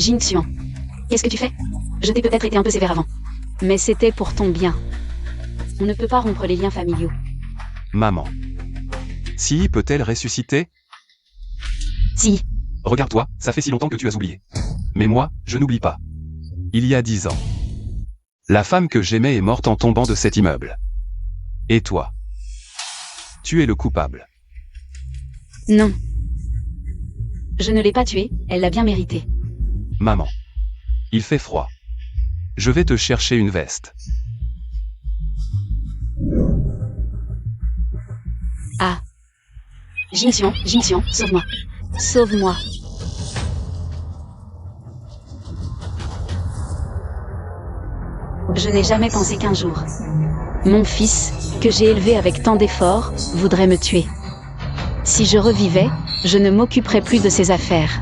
Jin Xuan. Qu'est-ce que tu fais? Je t'ai peut-être été un peu sévère avant. Mais c'était pour ton bien. On ne peut pas rompre les liens familiaux. Maman. Si peut-elle ressusciter? Si. Regarde-toi, ça fait si longtemps que tu as oublié. Mais moi, je n'oublie pas. Il y a 10 ans. La femme que j'aimais est morte en tombant de cet immeuble. Et toi? Tu es le coupable. Non. Je ne l'ai pas tuée, elle l'a bien mérité. Maman. Il fait froid. Je vais te chercher une veste. Ah. Jin Xuan, sauve-moi. Sauve-moi. Je n'ai jamais pensé qu'un jour, mon fils, que j'ai élevé avec tant d'efforts, voudrait me tuer. Si je revivais, je ne m'occuperais plus de ses affaires.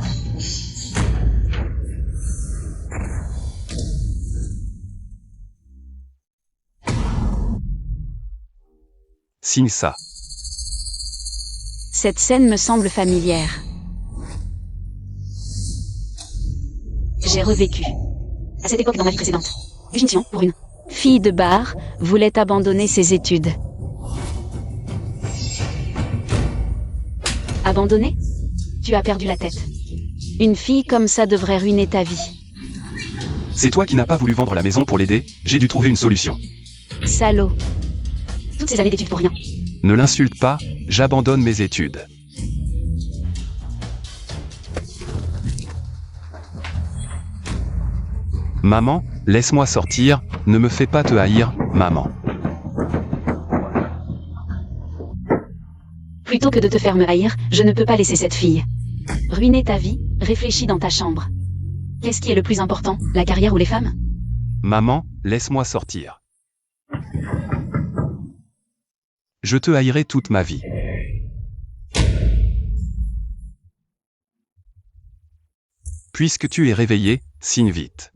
Signe ça. Cette scène me semble familière. J'ai revécu. À cette époque dans ma vie précédente. Jin Xuan, pour une fille de bar, voulait abandonner ses études. Abandonner? Tu as perdu la tête. Une fille comme ça devrait ruiner ta vie. C'est toi qui n'as pas voulu vendre la maison pour l'aider, j'ai dû trouver une solution. Salaud. Toutes ces années d'études pour rien. Ne l'insulte pas, j'abandonne mes études. Maman, laisse-moi sortir, ne me fais pas te haïr, maman. Plutôt que de te faire me haïr, je ne peux pas laisser cette fille ruiner ta vie, réfléchis dans ta chambre. Qu'est-ce qui est le plus important, la carrière ou les femmes? Maman, laisse-moi sortir. Je te haïrai toute ma vie. Puisque tu es réveillé, signe vite.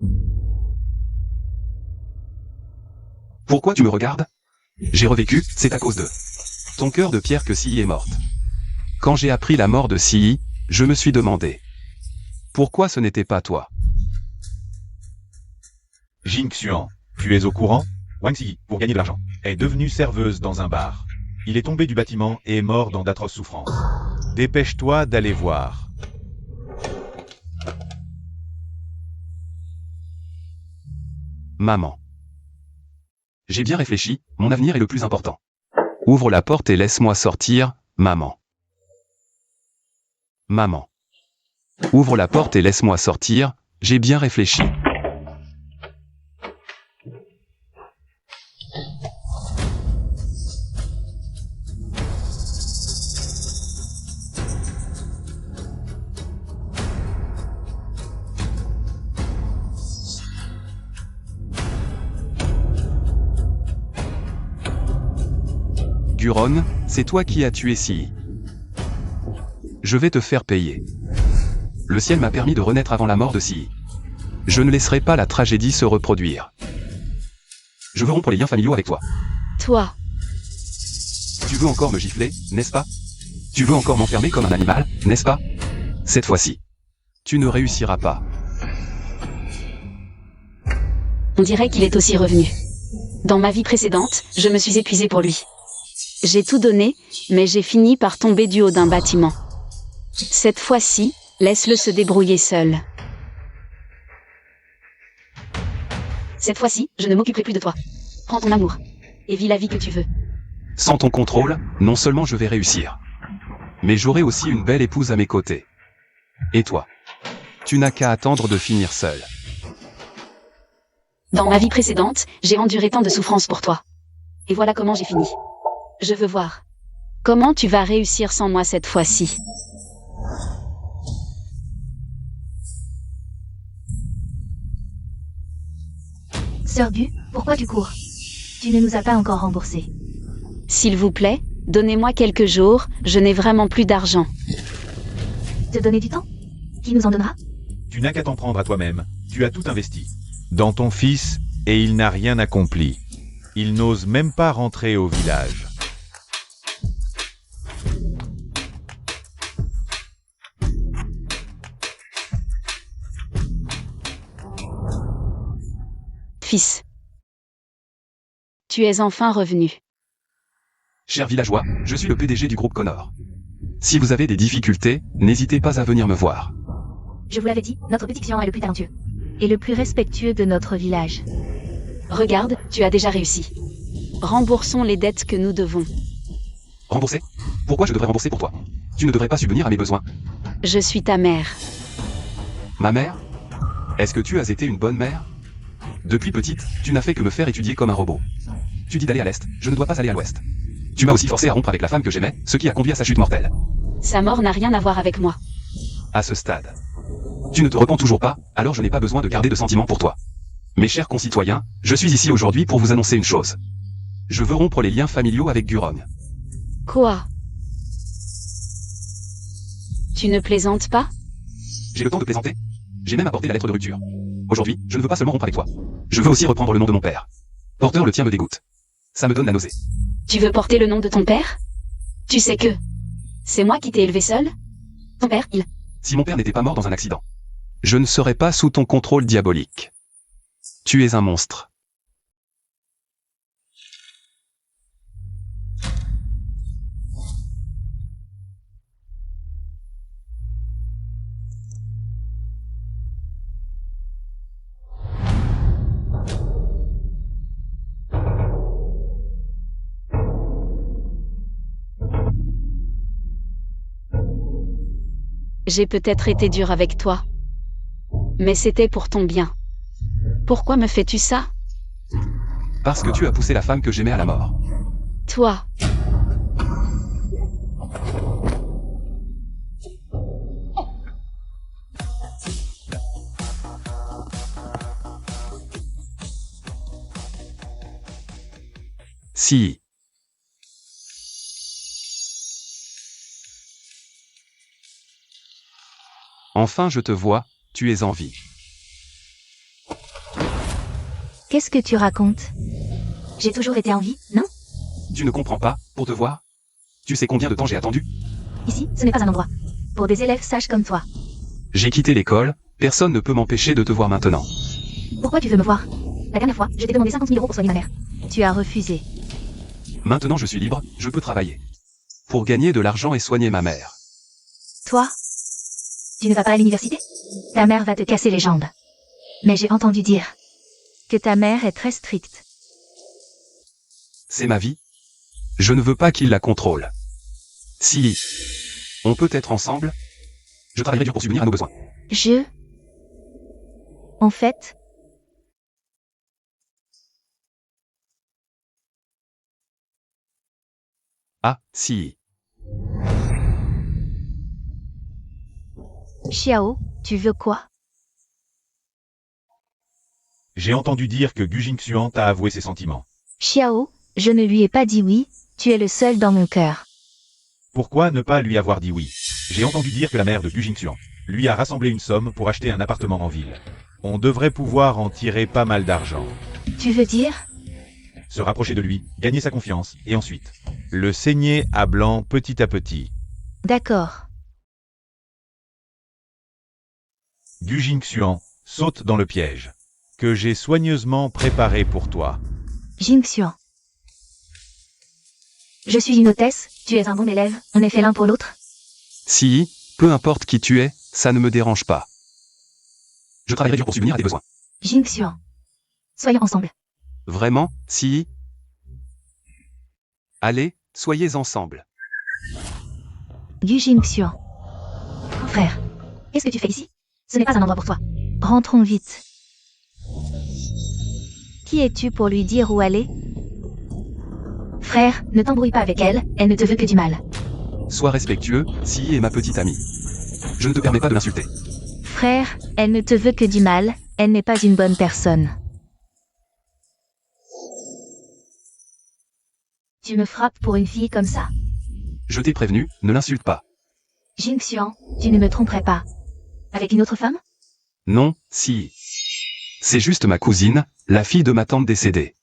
Pourquoi tu me regardes? J'ai revécu, c'est à cause de ton cœur de pierre que Si est morte. Quand j'ai appris la mort de Si, je me suis demandé pourquoi ce n'était pas toi. Jin Xuan, tu es au courant? Wang Si, pour gagner de l'argent, est devenue serveuse dans un bar. Il est tombé du bâtiment et est mort dans d'atroces souffrances. Dépêche-toi d'aller voir. Maman. J'ai bien réfléchi, mon avenir est le plus important. Ouvre la porte et laisse-moi sortir, maman. Maman. Ouvre la porte et laisse-moi sortir, j'ai bien réfléchi. Guron, c'est toi qui as tué Si. Je vais te faire payer. Le ciel m'a permis de renaître avant la mort de Si. Je ne laisserai pas la tragédie se reproduire. Je veux rompre les liens familiaux avec toi. Toi. Tu veux encore me gifler, n'est-ce pas? Tu veux encore m'enfermer comme un animal, n'est-ce pas? Cette fois-ci, tu ne réussiras pas. On dirait qu'il est aussi revenu. Dans ma vie précédente, je me suis épuisée pour lui. J'ai tout donné, mais j'ai fini par tomber du haut d'un bâtiment. Cette fois-ci, laisse-le se débrouiller seul. Cette fois-ci, je ne m'occuperai plus de toi. Prends ton amour. Et vis la vie que tu veux. Sans ton contrôle, non seulement je vais réussir, mais j'aurai aussi une belle épouse à mes côtés. Et toi? Tu n'as qu'à attendre de finir seul. Dans ma vie précédente, j'ai enduré tant de souffrances pour toi. Et voilà comment j'ai fini. Je veux voir. Comment tu vas réussir sans moi cette fois-ci? Sœur Gu, pourquoi tu cours? Tu ne nous as pas encore remboursé. S'il vous plaît, donnez-moi quelques jours, je n'ai vraiment plus d'argent. Te donner du temps? Qui nous en donnera? Tu n'as qu'à t'en prendre à toi-même. Tu as tout investi dans ton fils et il n'a rien accompli. Il n'ose même pas rentrer au village. fils. Tu es enfin revenu. Chers villageois, je suis le PDG du groupe Connor. Si vous avez des difficultés, n'hésitez pas à venir me voir. Je vous l'avais dit, notre petit client est le plus talentueux. Et le plus respectueux de notre village. Regarde, tu as déjà réussi. Remboursons les dettes que nous devons. Rembourser? Pourquoi je devrais rembourser pour toi? Tu ne devrais pas subvenir à mes besoins. Je suis ta mère. Ma mère? Est-ce que tu as été une bonne mère? Depuis petite, tu n'as fait que me faire étudier comme un robot. Tu dis d'aller à l'est, je ne dois pas aller à l'ouest. Tu m'as aussi forcé à rompre avec la femme que j'aimais, ce qui a conduit à sa chute mortelle. Sa mort n'a rien à voir avec moi. À ce stade. Tu ne te repens toujours pas, alors je n'ai pas besoin de garder de sentiments pour toi. Mes chers concitoyens, je suis ici aujourd'hui pour vous annoncer une chose. Je veux rompre les liens familiaux avec Guron. Quoi? Tu ne plaisantes pas? J'ai le temps de plaisanter? J'ai même apporté la lettre de rupture. Aujourd'hui, je ne veux pas seulement rompre avec toi. Je veux aussi reprendre le nom de mon père. Porteur, le tien me dégoûte. Ça me donne la nausée. Tu veux porter le nom de ton père? Tu sais que... c'est moi qui t'ai élevé seul? Ton père, il... Si mon père n'était pas mort dans un accident, je ne serais pas sous ton contrôle diabolique. Tu es un monstre. J'ai peut-être été dur avec toi. Mais c'était pour ton bien. Pourquoi me fais-tu ça? Parce que tu as poussé la femme que j'aimais à la mort. Toi. Si. Enfin je te vois, tu es en vie. Qu'est-ce que tu racontes? J'ai toujours été en vie, non? Tu ne comprends pas, pour te voir? Tu sais combien de temps j'ai attendu? Ici, ce n'est pas un endroit. Pour des élèves sages comme toi. J'ai quitté l'école, personne ne peut m'empêcher de te voir maintenant. Pourquoi tu veux me voir? La dernière fois, je t'ai demandé 50 000 € pour soigner ma mère. Tu as refusé. Maintenant je suis libre, je peux travailler. Pour gagner de l'argent et soigner ma mère. Toi? Tu ne vas pas à l'université? Ta mère va te casser les jambes. Mais j'ai entendu dire que ta mère est très stricte. C'est ma vie. Je ne veux pas qu'il la contrôle. Si on peut être ensemble, je travaillerai dur pour subvenir à nos besoins. En fait... Ah, si. Xiao, tu veux quoi? J'ai entendu dire que Gu Jingxuan t'a avoué ses sentiments. Xiao, je ne lui ai pas dit oui, tu es le seul dans mon cœur. Pourquoi ne pas lui avoir dit oui? J'ai entendu dire que la mère de Gu Jingxuan lui a rassemblé une somme pour acheter un appartement en ville. On devrait pouvoir en tirer pas mal d'argent. Tu veux dire? Se rapprocher de lui, gagner sa confiance, et ensuite le saigner à blanc petit à petit. D'accord. Gu Jingxuan saute dans le piège que j'ai soigneusement préparé pour toi. Jingxuan. Je suis une hôtesse, tu es un bon élève, on est fait l'un pour l'autre. Si, peu importe qui tu es, ça ne me dérange pas. Je travaillerai dur pour subvenir à tes besoins. Jingxuan. Soyons ensemble. Vraiment, si. Allez, soyez ensemble. Gu Jingxuan. Grand frère, qu'est-ce que tu fais ici? Ce n'est pas un endroit pour toi. Rentrons vite. Qui es-tu pour lui dire où aller? Frère, ne t'embrouille pas avec elle, elle ne te veut que du mal. Sois respectueux, Si est ma petite amie. Je ne te permets pas de l'insulter. Frère, elle ne te veut que du mal, elle n'est pas une bonne personne. Tu me frappes pour une fille comme ça. Je t'ai prévenu, ne l'insulte pas. Jingxuan, tu ne me tromperais pas. Avec une autre femme? Non, si. C'est juste ma cousine, la fille de ma tante décédée.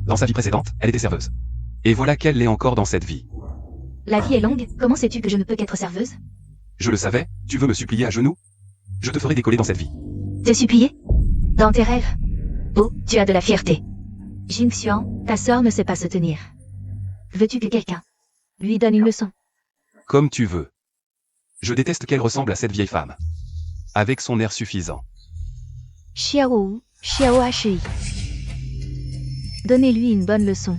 Dans sa vie précédente, elle était serveuse. Et voilà qu'elle l'est encore dans cette vie. La vie est longue, comment sais-tu que je ne peux qu'être serveuse? Je le savais, tu veux me supplier à genoux? Je te ferai décoller dans cette vie. Te supplier? Dans tes rêves? Oh, tu as de la fierté. Jingxian, ta sœur ne sait pas se tenir. Veux-tu que quelqu'un lui donne une leçon? Comme tu veux. Je déteste qu'elle ressemble à cette vieille femme. Avec son air suffisant. Xiao Shui. Donnez-lui une bonne leçon.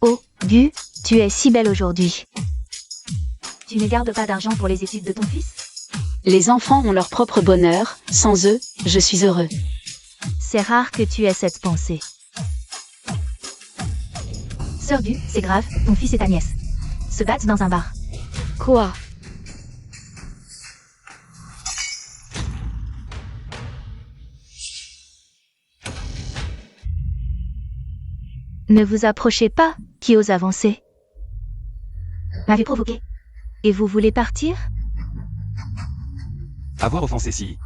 Oh, Gu, tu es si belle aujourd'hui. Tu ne gardes pas d'argent pour les études de ton fils? Les enfants ont leur propre bonheur, sans eux, je suis heureux. C'est rare que tu aies cette pensée. Sœur Gu, c'est grave, ton fils et ta nièce se battent dans un bar. Quoi? Ne vous approchez pas, qui ose avancer. M'avez provoqué. Et vous voulez partir? Avoir offensé si.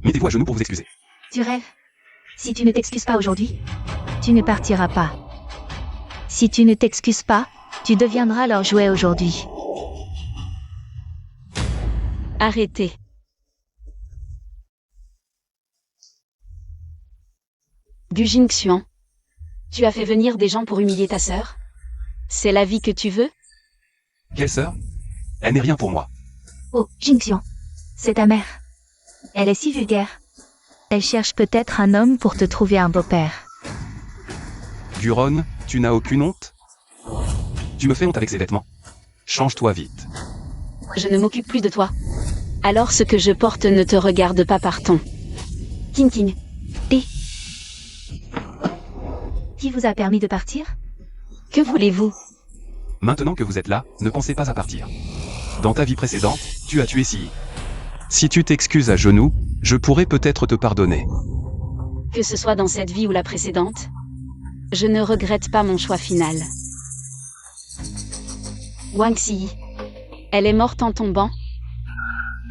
Mettez-vous à genoux pour vous excuser. Tu rêves. Si tu ne t'excuses pas aujourd'hui, tu ne partiras pas. Si tu ne t'excuses pas, tu deviendras leur jouet aujourd'hui. Arrêtez. Gu Jingxian. Tu as fait venir des gens pour humilier ta sœur? C'est la vie que tu veux? Quelle sœur? Elle n'est rien pour moi. Oh, Jingxian. C'est ta mère. Elle est si vulgaire. Elle cherche peut-être un homme pour te trouver un beau-père. Guron, tu n'as aucune honte? Tu me fais honte avec ces vêtements. Change-toi vite. Je ne m'occupe plus de toi. Alors ce que je porte ne te regarde pas, partons. King. Qui vous a permis de partir? Que voulez-vous? Maintenant que vous êtes là, ne pensez pas à partir. Dans ta vie précédente, tu as tué Si. Si tu t'excuses à genoux, je pourrais peut-être te pardonner. Que ce soit dans cette vie ou la précédente, je ne regrette pas mon choix final. Wang Si. Elle est morte en tombant.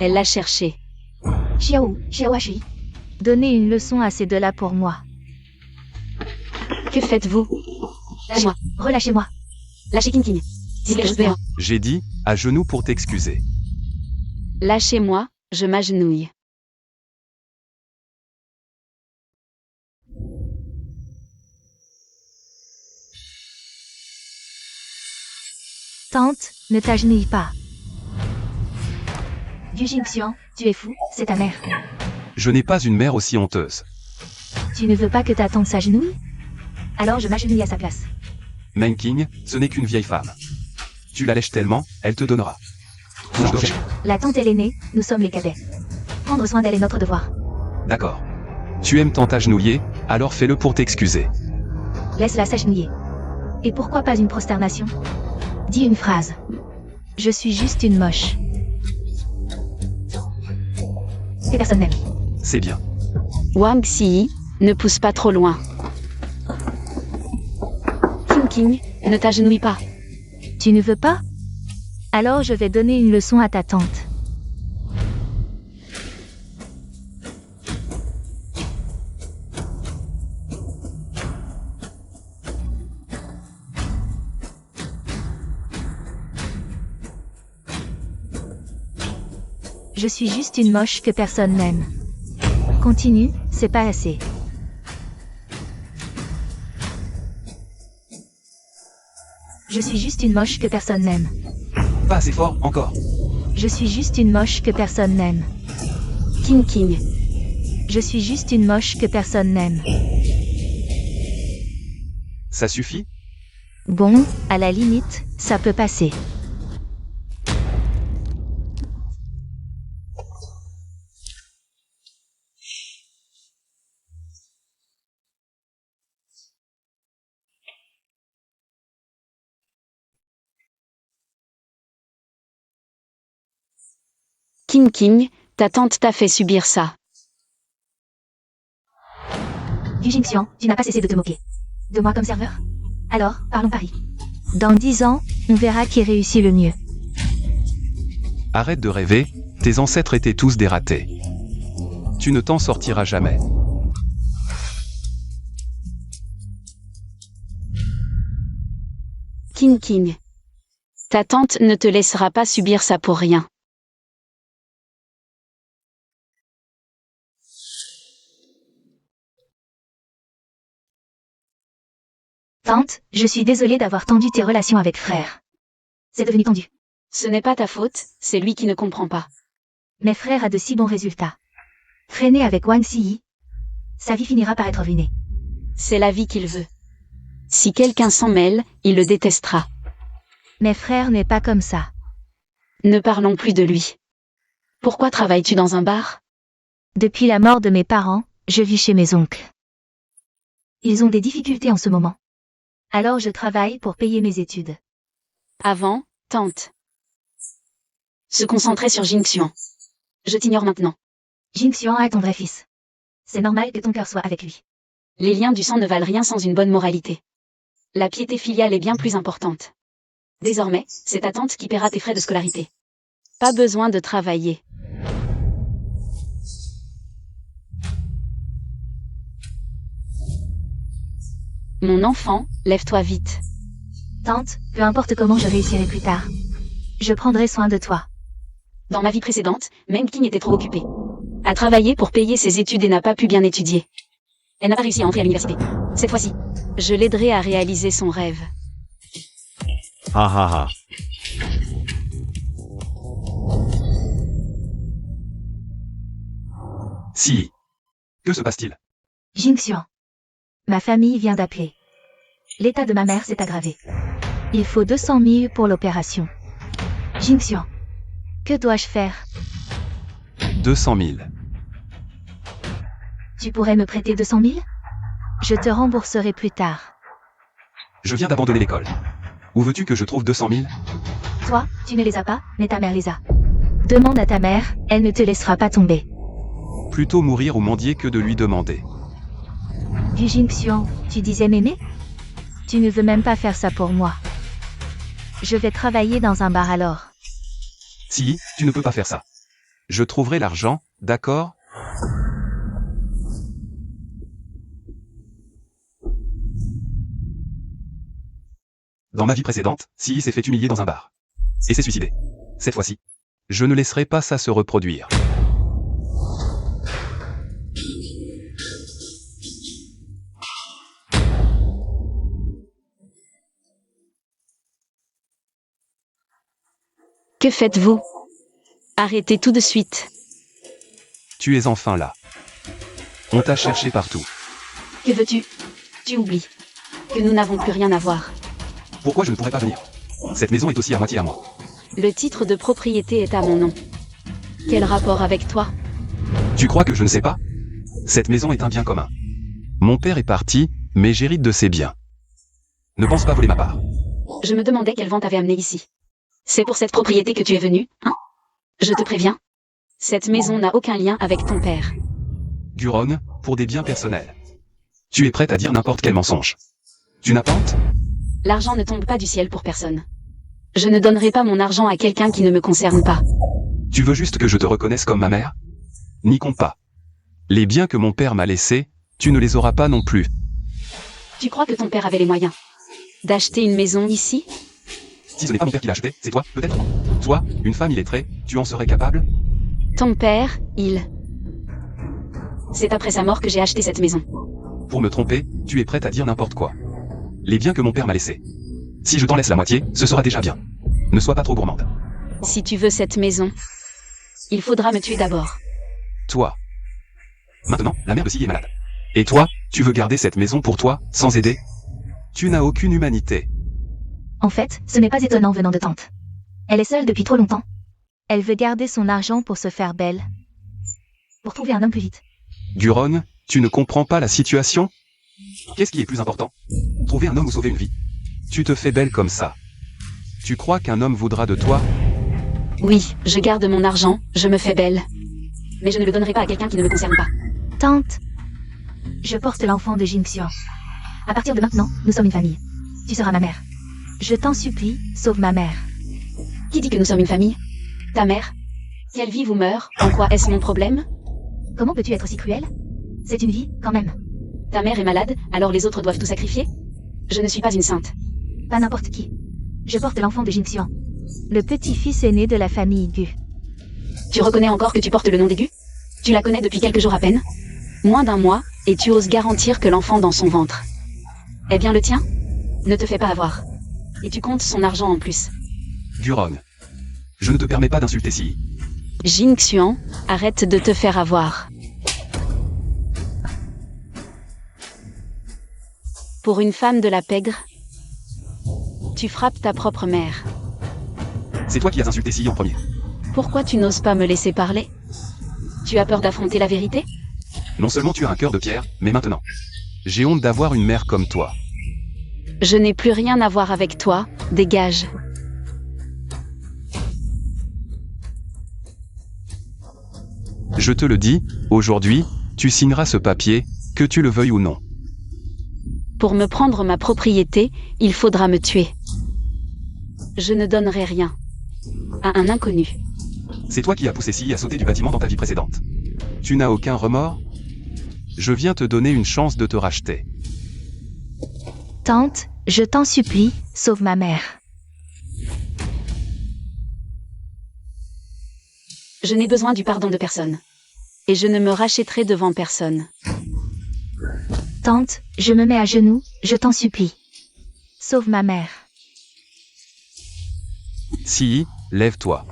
Elle l'a cherchée. Xiao Shui. Donnez une leçon à ces deux-là pour moi. Que faites-vous? Lâchez-moi. Relâchez-moi. Lâchez King. J'ai dit, à genoux pour t'excuser. Lâchez-moi, je m'agenouille. Tante, ne t'agenouille pas. Gu Jingxian, tu es fou, c'est ta mère. Je n'ai pas une mère aussi honteuse. Tu ne veux pas que ta tante s'agenouille? Alors je m'agenouille à sa place. Meng King, ce n'est qu'une vieille femme. Tu la lèches tellement, elle te donnera. La tante est l'aînée, nous sommes les cadets. Prendre soin d'elle est notre devoir. D'accord. Tu aimes tant t'agenouiller, alors fais-le pour t'excuser. Laisse-la s'agenouiller. Et pourquoi pas une prosternation? Dis une phrase. Je suis juste une moche. Et personne n'aime. C'est bien. Wang Si, ne pousse pas trop loin. King, ne t'agenouille pas. Tu ne veux pas? Alors je vais donner une leçon à ta tante. Je suis juste une moche que personne n'aime. Continue, c'est pas assez. Je suis juste une moche que personne n'aime. Pas assez fort, encore. Je suis juste une moche que personne n'aime. King. Je suis juste une moche que personne n'aime. Ça suffit? Bon, à la limite, ça peut passer. King, ta tante t'a fait subir ça. Gu Jingxian, tu n'as pas cessé de te moquer de moi comme serveur? Alors, parlons pari. Dans 10 ans, on verra qui réussit le mieux. Arrête de rêver, tes ancêtres étaient tous des ratés. Tu ne t'en sortiras jamais. King. Ta tante ne te laissera pas subir ça pour rien. Tante, je suis désolée d'avoir tendu tes relations avec frère. C'est devenu tendu. Ce n'est pas ta faute, c'est lui qui ne comprend pas. Mais frère a de si bons résultats. Traîner avec Wang Ziyi, sa vie finira par être ruinée. C'est la vie qu'il veut. Si quelqu'un s'en mêle, il le détestera. Mais frère n'est pas comme ça. Ne parlons plus de lui. Pourquoi travailles-tu dans un bar? Depuis la mort de mes parents, je vis chez mes oncles. Ils ont des difficultés en ce moment. Alors je travaille pour payer mes études. Avant, tante se concentrait sur Jingxian. Je t'ignore maintenant. Jingxian est ton vrai fils. C'est normal que ton cœur soit avec lui. Les liens du sang ne valent rien sans une bonne moralité. La piété filiale est bien plus importante. Désormais, c'est ta tante qui paiera tes frais de scolarité. Pas besoin de travailler. Mon enfant, lève-toi vite. Tante, peu importe comment je réussirai plus tard. Je prendrai soin de toi. Dans ma vie précédente, Meng Qing était trop occupée à travailler pour payer ses études et n'a pas pu bien étudier. Elle n'a pas réussi à entrer à l'université. Cette fois-ci, je l'aiderai à réaliser son rêve. Ha ha ha. Si. Que se passe-t-il? Jingxian. Ma famille vient d'appeler. L'état de ma mère s'est aggravé. Il faut 200 000 pour l'opération. Jingxian. Que dois-je faire? 200 000. Tu pourrais me prêter 200 000? Je te rembourserai plus tard. Je viens d'abandonner l'école. Où veux-tu que je trouve 200 000? Toi, tu ne les as pas, mais ta mère les a. Demande à ta mère, elle ne te laissera pas tomber. Plutôt mourir ou mendier que de lui demander. Du Jingxian, tu disais m'aimer? Tu ne veux même pas faire ça pour moi. Je vais travailler dans un bar alors. Si, tu ne peux pas faire ça. Je trouverai l'argent, d'accord? Dans ma vie précédente, Si s'est fait humilier dans un bar. Et s'est suicidé. Cette fois-ci, je ne laisserai pas ça se reproduire. Que faites-vous? Arrêtez tout de suite. Tu es enfin là. On t'a cherché partout. Que veux-tu? Tu oublies que nous n'avons plus rien à voir. Pourquoi je ne pourrais pas venir? Cette maison est aussi à moitié à moi. Le titre de propriété est à mon nom. Quel rapport avec toi? Tu crois que je ne sais pas? Cette maison est un bien commun. Mon père est parti, mais j'hérite de ses biens. Ne pense pas voler ma part. Je me demandais quel vent t'avait amené ici. C'est pour cette propriété que tu es venu, hein? Je te préviens. Cette maison n'a aucun lien avec ton père. Guron, pour des biens personnels. Tu es prête à dire n'importe quel mensonge. Tu n'as pas honte? L'argent ne tombe pas du ciel pour personne. Je ne donnerai pas mon argent à quelqu'un qui ne me concerne pas. Tu veux juste que je te reconnaisse comme ma mère? N'y compte pas. Les biens que mon père m'a laissés, tu ne les auras pas non plus. Tu crois que ton père avait les moyens d'acheter une maison ici? Si ce n'est pas mon père qui l'a acheté, c'est toi, peut-être? Toi, une femme illettrée, tu en serais capable? Ton père, C'est après sa mort que j'ai acheté cette maison. Pour me tromper, tu es prête à dire n'importe quoi. Les biens que mon père m'a laissés. Si je t'en laisse la moitié, ce sera déjà bien. Ne sois pas trop gourmande. Si tu veux cette maison, il faudra me tuer d'abord. Toi. Maintenant, la mère de Sille est malade. Et toi, tu veux garder cette maison pour toi, sans aider? Tu n'as aucune humanité. En fait, ce n'est pas étonnant venant de tante. Elle est seule depuis trop longtemps. Elle veut garder son argent pour se faire belle. Pour trouver un homme plus vite. Guron, tu ne comprends pas la situation? Qu'est-ce qui est plus important? Trouver un homme ou sauver une vie? Tu te fais belle comme ça. Tu crois qu'un homme voudra de toi? Oui, je garde mon argent, je me fais belle. Mais je ne le donnerai pas à quelqu'un qui ne me concerne pas. Tante, je porte l'enfant de Jingxian. À partir de maintenant, nous sommes une famille. Tu seras ma mère. Je t'en supplie, sauve ma mère. Qui dit que nous sommes une famille? Ta mère? Qu'elle vive ou meure, en quoi est-ce mon problème? Comment peux-tu être si cruel? C'est une vie, quand même. Ta mère est malade, alors les autres doivent tout sacrifier? Je ne suis pas une sainte. Pas n'importe qui. Je porte l'enfant de Jingxian, le petit-fils aîné de la famille Gu. Tu reconnais encore que tu portes le nom d'Aigu? Tu la connais depuis quelques jours à peine? Moins d'un mois, et tu oses garantir que l'enfant dans son ventre est bien le tien? Ne te fais pas avoir. Et tu comptes son argent en plus. Guron. Je ne te permets pas d'insulter Si. Jingxian, arrête de te faire avoir. Pour une femme de la pègre, tu frappes ta propre mère. C'est toi qui as insulté Si en premier. Pourquoi tu n'oses pas me laisser parler? Tu as peur d'affronter la vérité? Non seulement tu as un cœur de pierre, mais maintenant. J'ai honte d'avoir une mère comme toi. Je n'ai plus rien à voir avec toi, dégage. Je te le dis, aujourd'hui, tu signeras ce papier, que tu le veuilles ou non. Pour me prendre ma propriété, il faudra me tuer. Je ne donnerai rien à un inconnu. C'est toi qui as poussé Si à sauter du bâtiment dans ta vie précédente. Tu n'as aucun remords? Je viens te donner une chance de te racheter. Tante, je t'en supplie, sauve ma mère. Je n'ai besoin du pardon de personne. Et je ne me rachèterai devant personne. Tante, je me mets à genoux, je t'en supplie. Sauve ma mère. Si, lève-toi.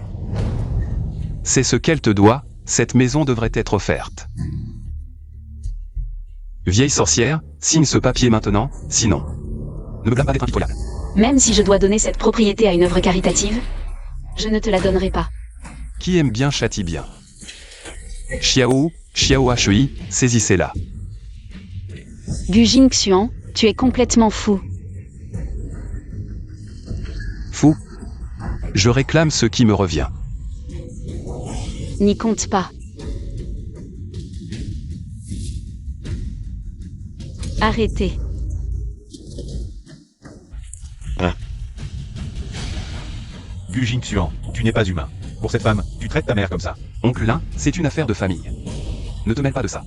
C'est ce qu'elle te doit, cette maison devrait être offerte. Vieille sorcière, signe ce papier maintenant, sinon. Ne me blâme pas d'être impitoyable. Même si je dois donner cette propriété à une œuvre caritative, je ne te la donnerai pas. Qui aime bien châtie bien. Xiao Hui, saisissez-la. Gu Jingxian, tu es complètement fou. Fou. Je réclame ce qui me revient. N'y compte pas. Arrêtez. Gu Jingxian, tu n'es pas humain. Pour cette femme, tu traites ta mère comme ça. Oncle Lin, c'est une affaire de famille. Ne te mêle pas de ça.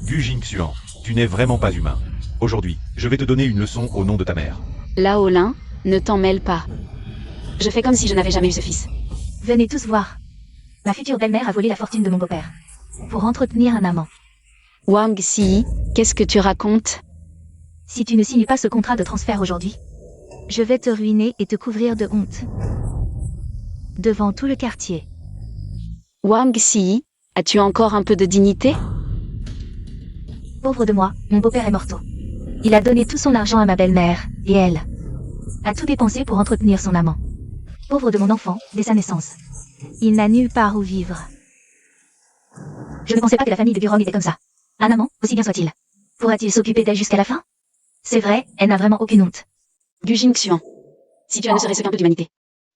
Gu Jingxian, tu n'es vraiment pas humain. Aujourd'hui, je vais te donner une leçon au nom de ta mère. Lao Lin, ne t'en mêle pas. Je fais comme si je n'avais jamais eu ce fils. Venez tous voir. Ma future belle-mère a volé la fortune de mon beau-père. Pour entretenir un amant. Wang Si, qu'est-ce que tu racontes? Si tu ne signes pas ce contrat de transfert aujourd'hui, je vais te ruiner et te couvrir de honte. Devant tout le quartier. Wang Si, as-tu encore un peu de dignité? Pauvre de moi, mon beau-père est morto. Il a donné tout son argent à ma belle-mère, et elle a tout dépensé pour entretenir son amant. Pauvre de mon enfant, dès sa naissance. Il n'a nulle part où vivre. Je ne pensais pas que la famille de Guron était comme ça. Un amant, aussi bien soit-il. Pourra-t-il s'occuper d'elle jusqu'à la fin? C'est vrai, elle n'a vraiment aucune honte. Gu Jingxian, si tu as ne serait-ce qu'un peu d'humanité,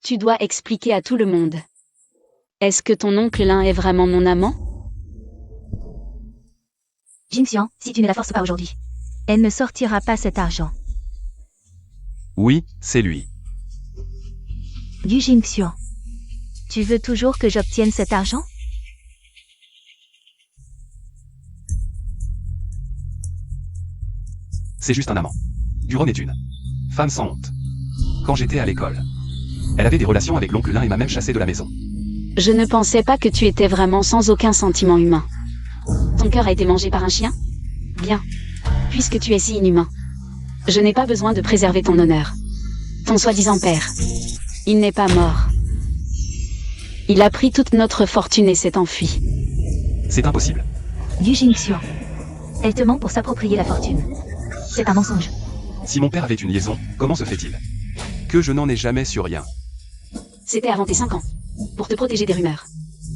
tu dois expliquer à tout le monde. Est-ce que ton oncle Lin est vraiment mon amant? Jingxian, si tu ne la forces pas aujourd'hui, elle ne sortira pas cet argent. Oui, c'est lui. Gu Jingxian, tu veux toujours que j'obtienne cet argent? C'est juste un amant. Guron est une femme sans honte. Quand j'étais à l'école, elle avait des relations avec l'oncle Lin et m'a même chassé de la maison. Je ne pensais pas que tu étais vraiment sans aucun sentiment humain. Ton cœur a été mangé par un chien? Bien. Puisque tu es si inhumain, je n'ai pas besoin de préserver ton honneur. Ton soi-disant père, il n'est pas mort. Il a pris toute notre fortune et s'est enfui. C'est impossible. Gu Jingxian, elle te ment pour s'approprier la fortune. C'est un mensonge. Si mon père avait une liaison, comment se fait-il que je n'en ai jamais su rien? C'était avant tes 5 ans. Pour te protéger des rumeurs.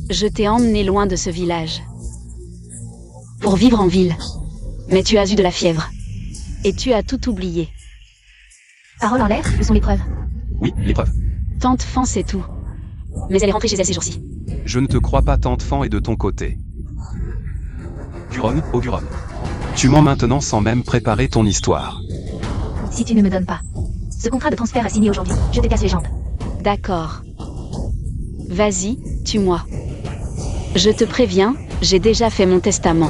Je t'ai emmené loin de ce village. Pour vivre en ville. Mais tu as eu de la fièvre. Et tu as tout oublié. Parole en l'air, où sont les preuves? Oui, l'épreuve. Tante Fan sait tout. Mais elle est rentrée chez elle ces jours-ci. Je ne te crois pas, tante Fan est de ton côté. Guron, oh Guron. Tu mens maintenant sans même préparer ton histoire. Si tu ne me donnes pas ce contrat de transfert à signer aujourd'hui, je te casse les jambes. D'accord. Vas-y, tue-moi. Je te préviens, j'ai déjà fait mon testament.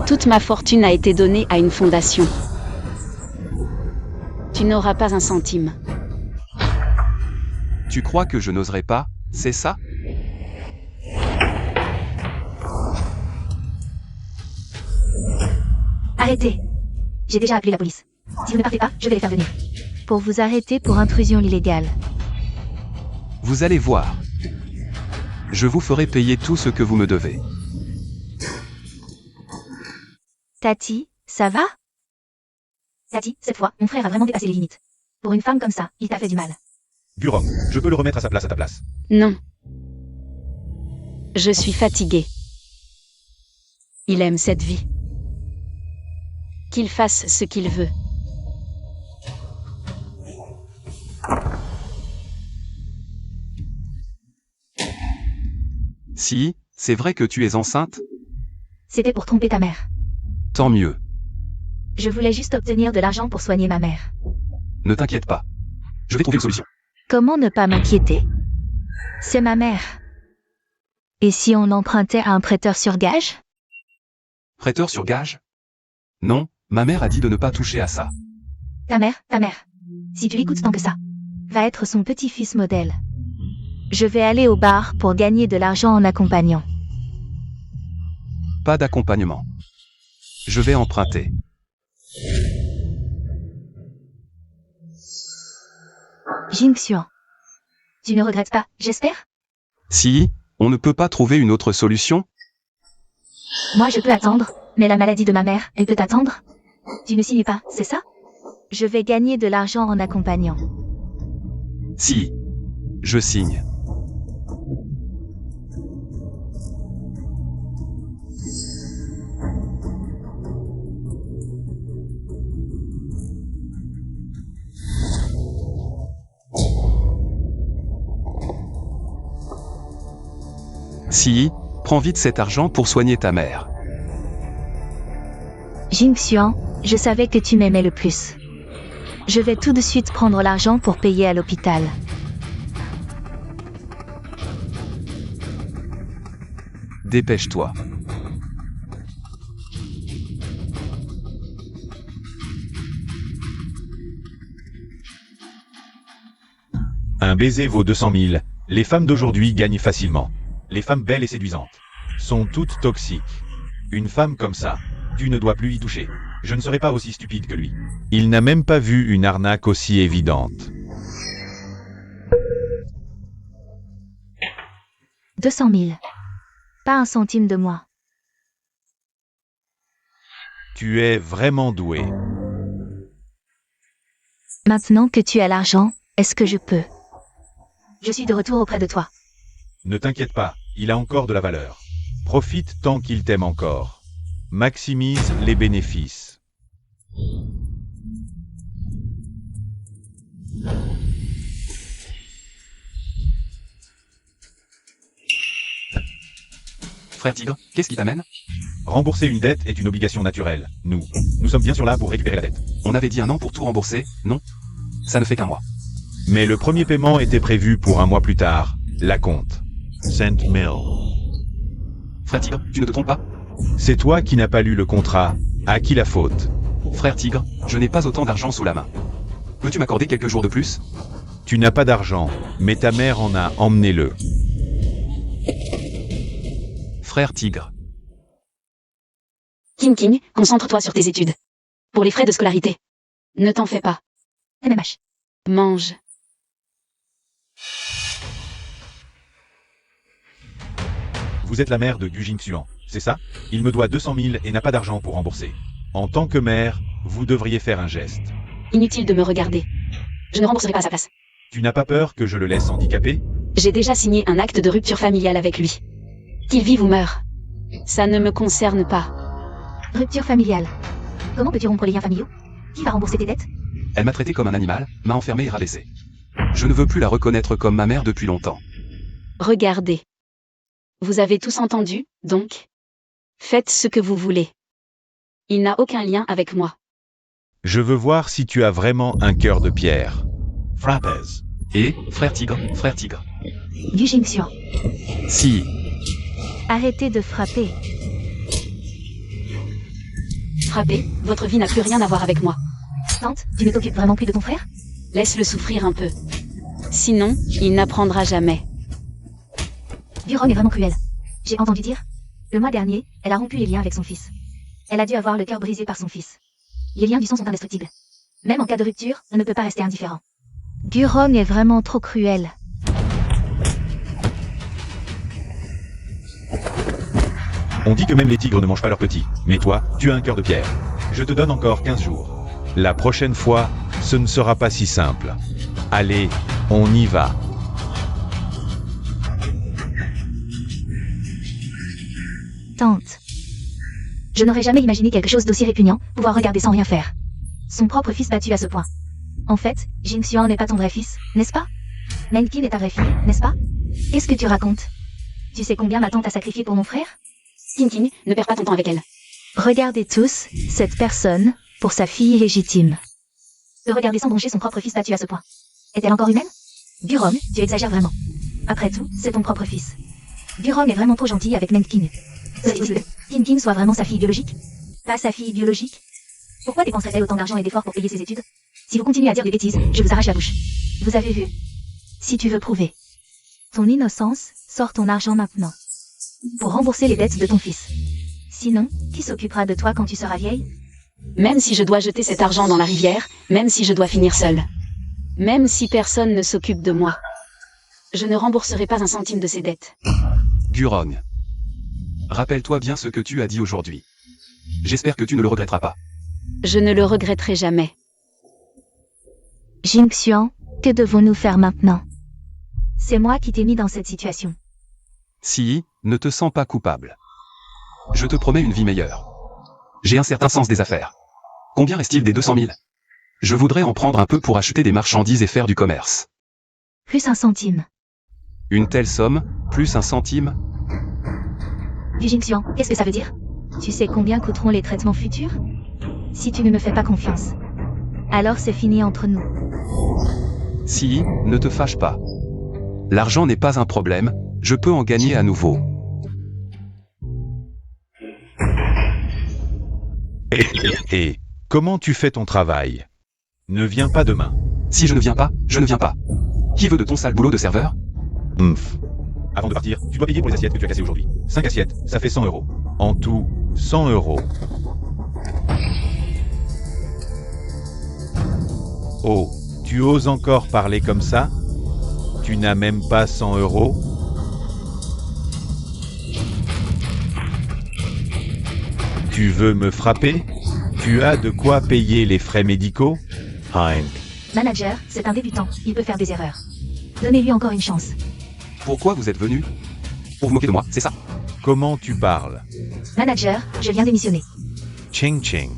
Toute ma fortune a été donnée à une fondation. Tu n'auras pas un centime. Tu crois que je n'oserais pas, c'est ça? Arrêtez. J'ai déjà appelé la police. Si vous ne partez pas, je vais les faire venir. Pour vous arrêter pour intrusion illégale. Vous allez voir. Je vous ferai payer tout ce que vous me devez. Tati, ça va? Tati, cette fois, mon frère a vraiment dépassé les limites. Pour une femme comme ça, il t'a fait du mal. Guron, je peux le remettre à sa place à ta place. Non. Je suis fatiguée. Il aime cette vie. Qu'il fasse ce qu'il veut. Si, c'est vrai que tu es enceinte? C'était pour tromper ta mère. Tant mieux. Je voulais juste obtenir de l'argent pour soigner ma mère. Ne t'inquiète pas. Je vais trouver une solution. Comment ne pas m'inquiéter? C'est ma mère. Et si on l'empruntait à un prêteur sur gage? Prêteur sur gage? Non, ma mère a dit de ne pas toucher à ça. Ta mère. Si tu l'écoutes tant que ça, va être son petit-fils modèle. Je vais aller au bar pour gagner de l'argent en accompagnant. Pas d'accompagnement. Je vais emprunter. Jingxian. Tu ne regrettes pas, j'espère? Si, on ne peut pas trouver une autre solution? Moi je peux attendre, mais la maladie de ma mère, elle peut attendre? Tu ne signes pas, c'est ça? Je vais gagner de l'argent en accompagnant. Si. Je signe. Si, prends vite cet argent pour soigner ta mère. Jingxian, je savais que tu m'aimais le plus. Je vais tout de suite prendre l'argent pour payer à l'hôpital. Dépêche-toi. Un baiser vaut 200 000. Les femmes d'aujourd'hui gagnent facilement. Les femmes belles et séduisantes sont toutes toxiques. Une femme comme ça, tu ne dois plus y toucher. Je ne serai pas aussi stupide que lui. Il n'a même pas vu une arnaque aussi évidente. 200 000. Pas un centime de moi. Tu es vraiment doué. Maintenant que tu as l'argent, est-ce que je peux? Je suis de retour auprès de toi. Ne t'inquiète pas, il a encore de la valeur. Profite tant qu'il t'aime encore. Maximise les bénéfices. Frère Tigre, qu'est-ce qui t'amène? Rembourser une dette est une obligation naturelle. Nous sommes bien sûr là pour récupérer la dette. On avait dit un an pour tout rembourser, non? Ça ne fait qu'un mois. Mais le premier paiement était prévu pour un mois plus tard. La compte. Saint Mill. Frère Tigre, tu ne te trompes pas? C'est toi qui n'as pas lu le contrat. À qui la faute? Frère Tigre, je n'ai pas autant d'argent sous la main. Peux-tu m'accorder quelques jours de plus? Tu n'as pas d'argent, mais ta mère en a, emmenez-le. Frère Tigre. King, concentre-toi sur tes études. Pour les frais de scolarité. Ne t'en fais pas. MMH. Mange. Vous êtes la mère de Gu Jingxuan, c'est ça? Il me doit 200 000 et n'a pas d'argent pour rembourser. En tant que mère, vous devriez faire un geste. Inutile de me regarder. Je ne rembourserai pas à sa place. Tu n'as pas peur que je le laisse handicapé? J'ai déjà signé un acte de rupture familiale avec lui. Qu'il vive ou meure. Ça ne me concerne pas. Rupture familiale. Comment peux-tu rompre les liens familiaux? Qui va rembourser tes dettes? Elle m'a traité comme un animal, m'a enfermé et rabaissé. Je ne veux plus la reconnaître comme ma mère depuis longtemps. Regardez. Vous avez tous entendu, donc? Faites ce que vous voulez. Il n'a aucun lien avec moi. Je veux voir si tu as vraiment un cœur de pierre. Frappez. Et, frère Tigre. Gu Jingxian. Si. Arrêtez de frapper. Frappez, votre vie n'a plus rien à voir avec moi. Tante, tu ne t'occupes vraiment plus de ton frère? Laisse-le souffrir un peu. Sinon, il n'apprendra jamais. Guron est vraiment cruel. J'ai entendu dire. Le mois dernier, elle a rompu les liens avec son fils. Elle a dû avoir le cœur brisé par son fils. Les liens du sang sont indestructibles. Même en cas de rupture, on ne peut pas rester indifférent. Guron est vraiment trop cruel. On dit que même les tigres ne mangent pas leurs petits. Mais toi, tu as un cœur de pierre. Je te donne encore 15 jours. La prochaine fois, ce ne sera pas si simple. Allez, on y va. Tante. Je n'aurais jamais imaginé quelque chose d'aussi répugnant, pouvoir regarder sans rien faire. Son propre fils battu à ce point. En fait, Jin Xian n'est pas ton vrai fils, n'est-ce pas? Menkin est ta vraie fille, n'est-ce pas? Qu'est-ce que tu racontes? Tu sais combien ma tante a sacrifié pour mon frère? King, ne perds pas ton temps avec elle. Regardez tous cette personne pour sa fille légitime. De regarder sans broncher son propre fils battu à ce point. Est-elle encore humaine? Guron, tu exagères vraiment. Après tout, c'est ton propre fils. Guron est vraiment trop gentil avec Menkin. Serait-il que King soit vraiment sa fille biologique? Pas sa fille biologique? Pourquoi dépenserait-elle autant d'argent et d'efforts pour payer ses études? Si vous continuez à dire des bêtises, je vous arrache la bouche. Vous avez vu. Si tu veux prouver ton innocence, sors ton argent maintenant. Pour rembourser les dettes de ton fils. Sinon, qui s'occupera de toi quand tu seras vieille? Même si je dois jeter cet argent dans la rivière, même si je dois finir seule. Même si personne ne s'occupe de moi. Je ne rembourserai pas un centime de ces dettes. Guron. Rappelle-toi bien ce que tu as dit aujourd'hui. J'espère que tu ne le regretteras pas. Je ne le regretterai jamais. Jin Xian, que devons-nous faire maintenant? C'est moi qui t'ai mis dans cette situation. Si, ne te sens pas coupable. Je te promets une vie meilleure. J'ai un certain sens des affaires. Combien reste-t-il des 200 000? Je voudrais en prendre un peu pour acheter des marchandises et faire du commerce. Plus un centime. Une telle somme, plus un centime? Jin Xian, qu'est-ce que ça veut dire? Tu sais combien coûteront les traitements futurs? Si tu ne me fais pas confiance, alors c'est fini entre nous. Si, ne te fâche pas. L'argent n'est pas un problème, je peux en gagner à nouveau. Et comment tu fais ton travail? Ne viens pas demain. Si je ne viens pas, je ne viens pas. Qui veut de ton sale boulot de serveur? Avant de partir, tu dois payer pour les assiettes que tu as cassées aujourd'hui. 5 assiettes, ça fait 100 euros. En tout, 100 euros. Oh, tu oses encore parler comme ça? Tu n'as même pas 100 euros? Tu veux me frapper? Tu as de quoi payer les frais médicaux? Manager, c'est un débutant, il peut faire des erreurs. Donnez-lui encore une chance. Pourquoi vous êtes venu? Pour vous moquer de moi, c'est ça? Comment tu parles? Manager, je viens démissionner. Ching Ching.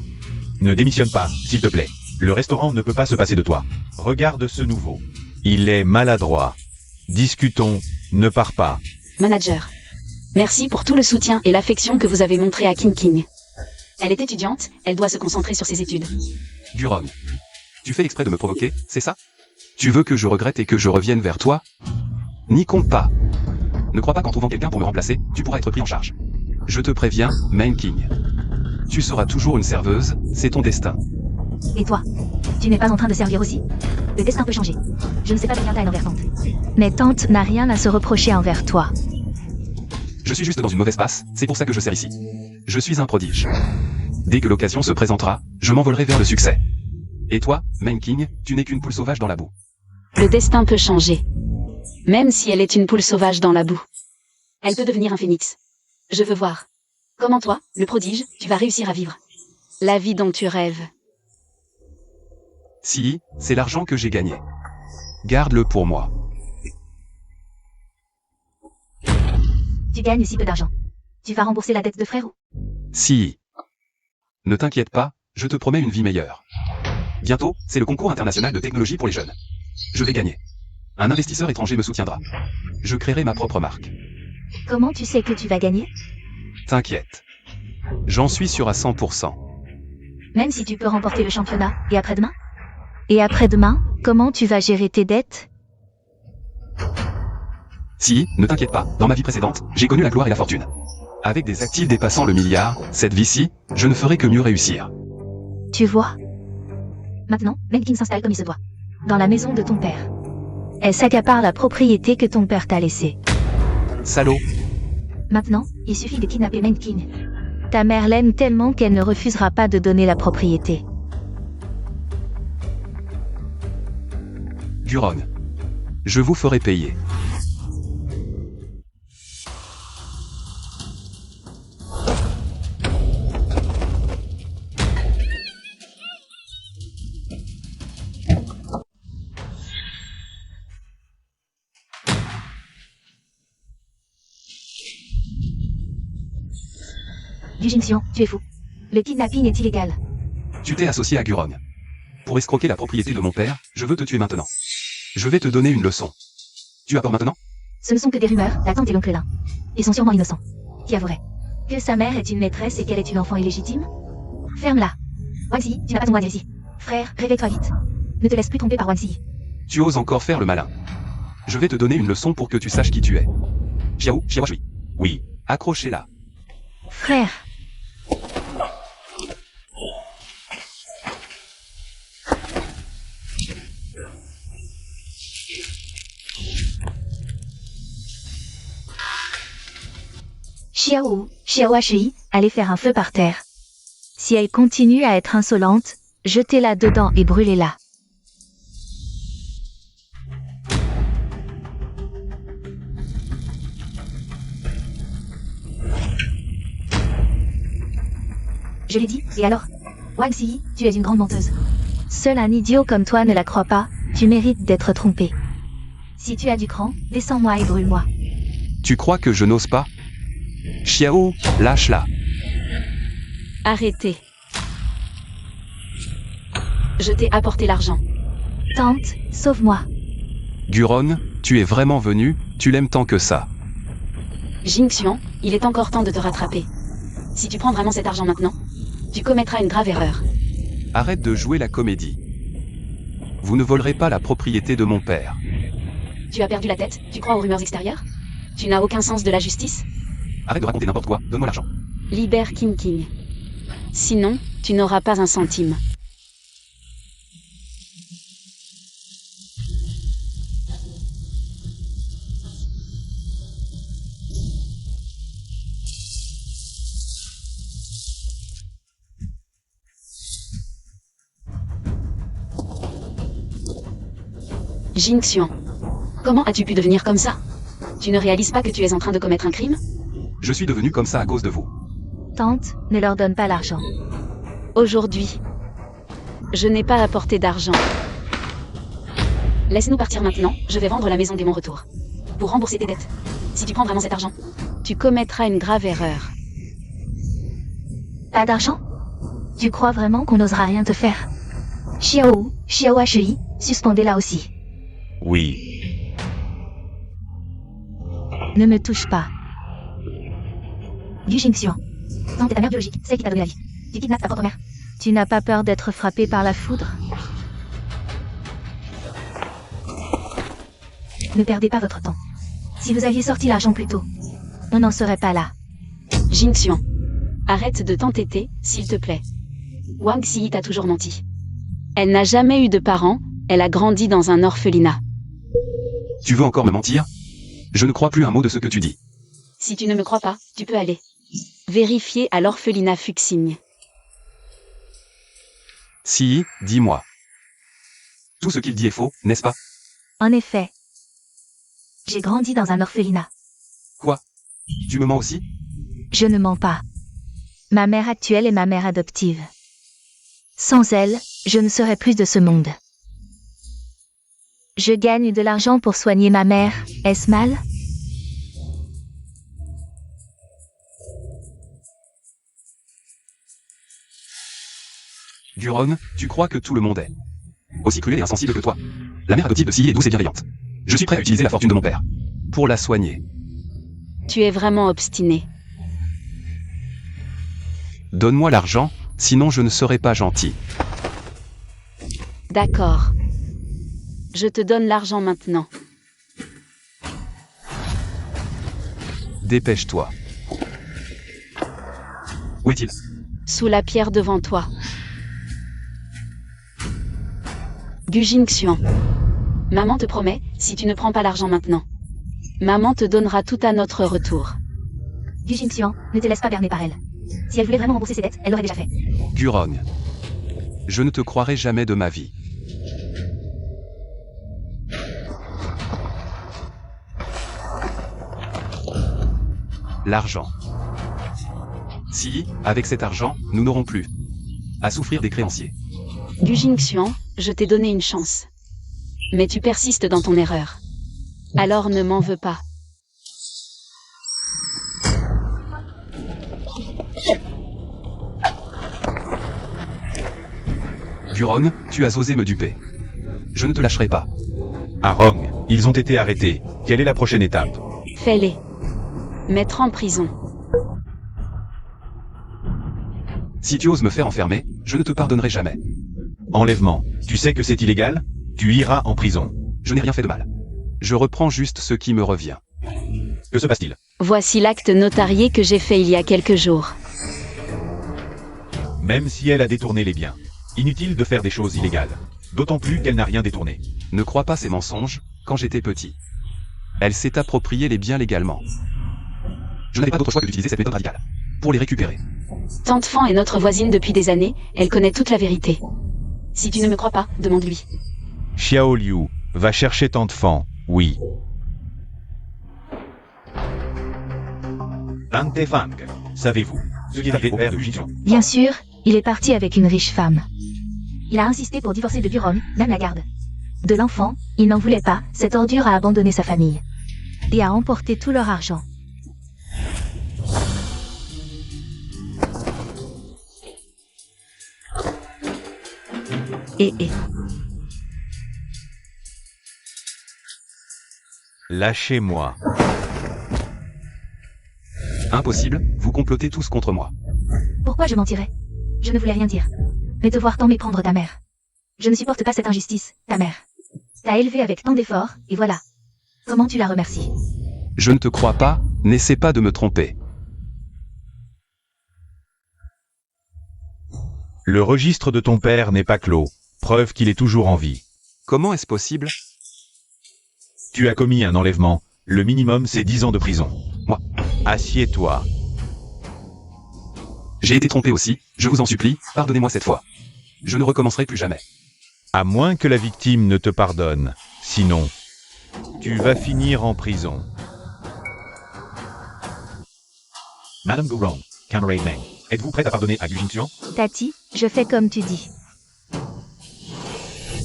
Ne démissionne pas, s'il te plaît. Le restaurant ne peut pas se passer de toi. Regarde ce nouveau. Il est maladroit. Discutons, ne pars pas. Manager. Merci pour tout le soutien et l'affection que vous avez montré à King. Elle est étudiante, elle doit se concentrer sur ses études. Guron. Tu fais exprès de me provoquer, c'est ça? Tu veux que je regrette et que je revienne vers toi? N'y compte pas. Ne crois pas qu'en trouvant quelqu'un pour me remplacer, tu pourras être pris en charge. Je te préviens, Menkin. Tu seras toujours une serveuse, c'est ton destin. Et toi? Tu n'es pas en train de servir aussi? Le destin peut changer. Je ne sais pas devenir taille envers tante. Mais tante n'a rien à se reprocher envers toi. Je suis juste dans une mauvaise passe, c'est pour ça que je sers ici. Je suis un prodige. Dès que l'occasion se présentera, je m'envolerai vers le succès. Et toi, Menkin, tu n'es qu'une poule sauvage dans la boue. Le destin peut changer. Même si elle est une poule sauvage dans la boue. Elle peut devenir un phénix. Je veux voir. Comment toi, le prodige, tu vas réussir à vivre la vie dont tu rêves. Si, c'est l'argent que j'ai gagné. Garde-le pour moi. Tu gagnes si peu d'argent. Tu vas rembourser la dette de frère ou? Si. Ne t'inquiète pas, je te promets une vie meilleure. Bientôt, c'est le concours international de technologie pour les jeunes. Je vais gagner. Un investisseur étranger me soutiendra. Je créerai ma propre marque. Comment tu sais que tu vas gagner? T'inquiète. J'en suis sûr à 100%. Même si tu peux remporter le championnat, et après-demain? Et après-demain, comment tu vas gérer tes dettes? Si, ne t'inquiète pas, dans ma vie précédente, j'ai connu la gloire et la fortune. Avec des actifs dépassant le milliard, cette vie-ci, je ne ferai que mieux réussir. Tu vois? Maintenant, Menkin s'installe comme il se doit. Dans la maison de ton père. Elle s'accapare la propriété que ton père t'a laissée. Salaud. Maintenant, il suffit de kidnapper Menkin. Ta mère l'aime tellement qu'elle ne refusera pas de donner la propriété. Guron. Je vous ferai payer. Du Jinxion, tu es fou. Le kidnapping est illégal. Tu t'es associé à Guron. Pour escroquer la propriété de mon père, je veux te tuer maintenant. Je vais te donner une leçon. Tu as peur maintenant? Ce ne sont que des rumeurs, la tante et l'oncle Lin. Ils sont sûrement innocents. Qui avouerait que sa mère est une maîtresse et qu'elle est une enfant illégitime? Ferme-la. Wanxi, tu n'as pas ton droit ici. Frère, réveille-toi vite. Ne te laisse plus tromper par Wanxi. Tu oses encore faire le malin. Je vais te donner une leçon pour que tu saches qui tu es. Xiao Shui. Oui. Accrochez-la. Frère. Xiao Shui, allez faire un feu par terre. Si elle continue à être insolente, jetez-la dedans et brûlez-la. Je l'ai dit, et alors? Wanxi, tu es une grande menteuse. Seul un idiot comme toi ne la croit pas, tu mérites d'être trompé. Si tu as du cran, descends-moi et brûle-moi. Tu crois que je n'ose pas? Xiao, lâche-la. Arrêtez. Je t'ai apporté l'argent. Tante, sauve-moi. Guron, tu es vraiment venu, tu l'aimes tant que ça. Jinxian, il est encore temps de te rattraper. Si tu prends vraiment cet argent maintenant, tu commettras une grave erreur. Arrête de jouer la comédie. Vous ne volerez pas la propriété de mon père. Tu as perdu la tête, tu crois aux rumeurs extérieures? Tu n'as aucun sens de la justice? Arrête de raconter n'importe quoi, donne-moi l'argent. Libère King. Sinon, tu n'auras pas un centime. Jinxian, comment as-tu pu devenir comme ça? Tu ne réalises pas que tu es en train de commettre un crime? Je suis devenu comme ça à cause de vous. Tante, ne leur donne pas l'argent. Aujourd'hui, je n'ai pas apporté d'argent. Laisse-nous partir maintenant, je vais vendre la maison dès mon retour. Pour rembourser tes dettes. Si tu prends vraiment cet argent, tu commettras une grave erreur. Pas d'argent? Tu crois vraiment qu'on n'osera rien te faire? Xiao Shui, suspendez-la aussi. Oui. Ne me touche pas. Du Jinxian. Tante est ta mère biologique, celle qui t'a donné la vie. Tu kidnappes ta propre mère. Tu n'as pas peur d'être frappé par la foudre? Ne perdez pas votre temps. Si vous aviez sorti l'argent plus tôt, on n'en serait pas là. Jinxian, arrête de t'entêter, s'il te plaît. Wanxi t'a toujours menti. Elle n'a jamais eu de parents, elle a grandi dans un orphelinat. Tu veux encore me mentir? Je ne crois plus un mot de ce que tu dis. Si tu ne me crois pas, tu peux aller vérifier à l'orphelinat Fuxing. Si, dis-moi. Tout ce qu'il dit est faux, n'est-ce pas? En effet. J'ai grandi dans un orphelinat. Quoi? Tu me mens aussi? Je ne mens pas. Ma mère actuelle est ma mère adoptive. Sans elle, je ne serais plus de ce monde. Je gagne de l'argent pour soigner ma mère, est-ce mal? Guron, tu crois que tout le monde est aussi cruel et insensible que toi? La mère adoptive de Silly est douce et bienveillante. Je suis prêt à utiliser la fortune de mon père pour la soigner. Tu es vraiment obstiné. Donne-moi l'argent, sinon je ne serai pas gentil. D'accord. Je te donne l'argent maintenant. Dépêche-toi. Où est-il? Sous la pierre devant toi. Du Jinxian. Maman te promet, si tu ne prends pas l'argent maintenant. Maman te donnera tout à notre retour. Du Jingxian, ne te laisse pas berner par elle. Si elle voulait vraiment rembourser ses dettes, elle l'aurait déjà fait. Guron. Je ne te croirai jamais de ma vie. L'argent. Si, avec cet argent, nous n'aurons plus à souffrir des créanciers. Du Jingxian, je t'ai donné une chance. Mais tu persistes dans ton erreur. Alors ne m'en veux pas. Guron, tu as osé me duper. Je ne te lâcherai pas. À Rong, ils ont été arrêtés. Quelle est la prochaine étape? Fais-les. Mettre en prison. Si tu oses me faire enfermer, je ne te pardonnerai jamais. Enlèvement. Tu sais que c'est illégal? Tu iras en prison. Je n'ai rien fait de mal. Je reprends juste ce qui me revient. Que se passe-t-il? Voici l'acte notarié que j'ai fait il y a quelques jours. Même si elle a détourné les biens. Inutile de faire des choses illégales. D'autant plus qu'elle n'a rien détourné. Ne crois pas ces mensonges, quand j'étais petit. Elle s'est approprié les biens légalement. Je n'avais pas d'autre choix que d'utiliser cette méthode radicale. Pour les récupérer. Tante Fan est notre voisine depuis des années, elle connaît toute la vérité. Si tu ne me crois pas, demande-lui. Xiao Liu, va chercher Tante Fan, oui. Tante Fang, savez-vous ce qui est arrivé au père de Jingxian? Bien sûr, il est parti avec une riche femme. Il a insisté pour divorcer de Guron, même la garde. De l'enfant, il n'en voulait pas, cette ordure a abandonné sa famille. Et a emporté tout leur argent. Et Lâchez-moi. Impossible, vous complotez tous contre moi. Pourquoi je mentirais? Je ne voulais rien dire. Mais te voir tant méprendre ta mère. Je ne supporte pas cette injustice, ta mère. T'a élevé avec tant d'efforts, et voilà. Comment tu la remercies? Je ne te crois pas, n'essaie pas de me tromper. Le registre de ton père n'est pas clos, preuve qu'il est toujours en vie. Comment est-ce possible? Tu as commis un enlèvement, le minimum c'est 10 ans de prison. Moi. Assieds-toi. J'ai été trompé aussi, je vous en supplie, pardonnez-moi cette fois. Je ne recommencerai plus jamais. À moins que la victime ne te pardonne. Sinon, tu vas finir en prison. Madame Guron, Cameron Meng, êtes-vous prête à pardonner à Gu Jingxian? Tati, je fais comme tu dis.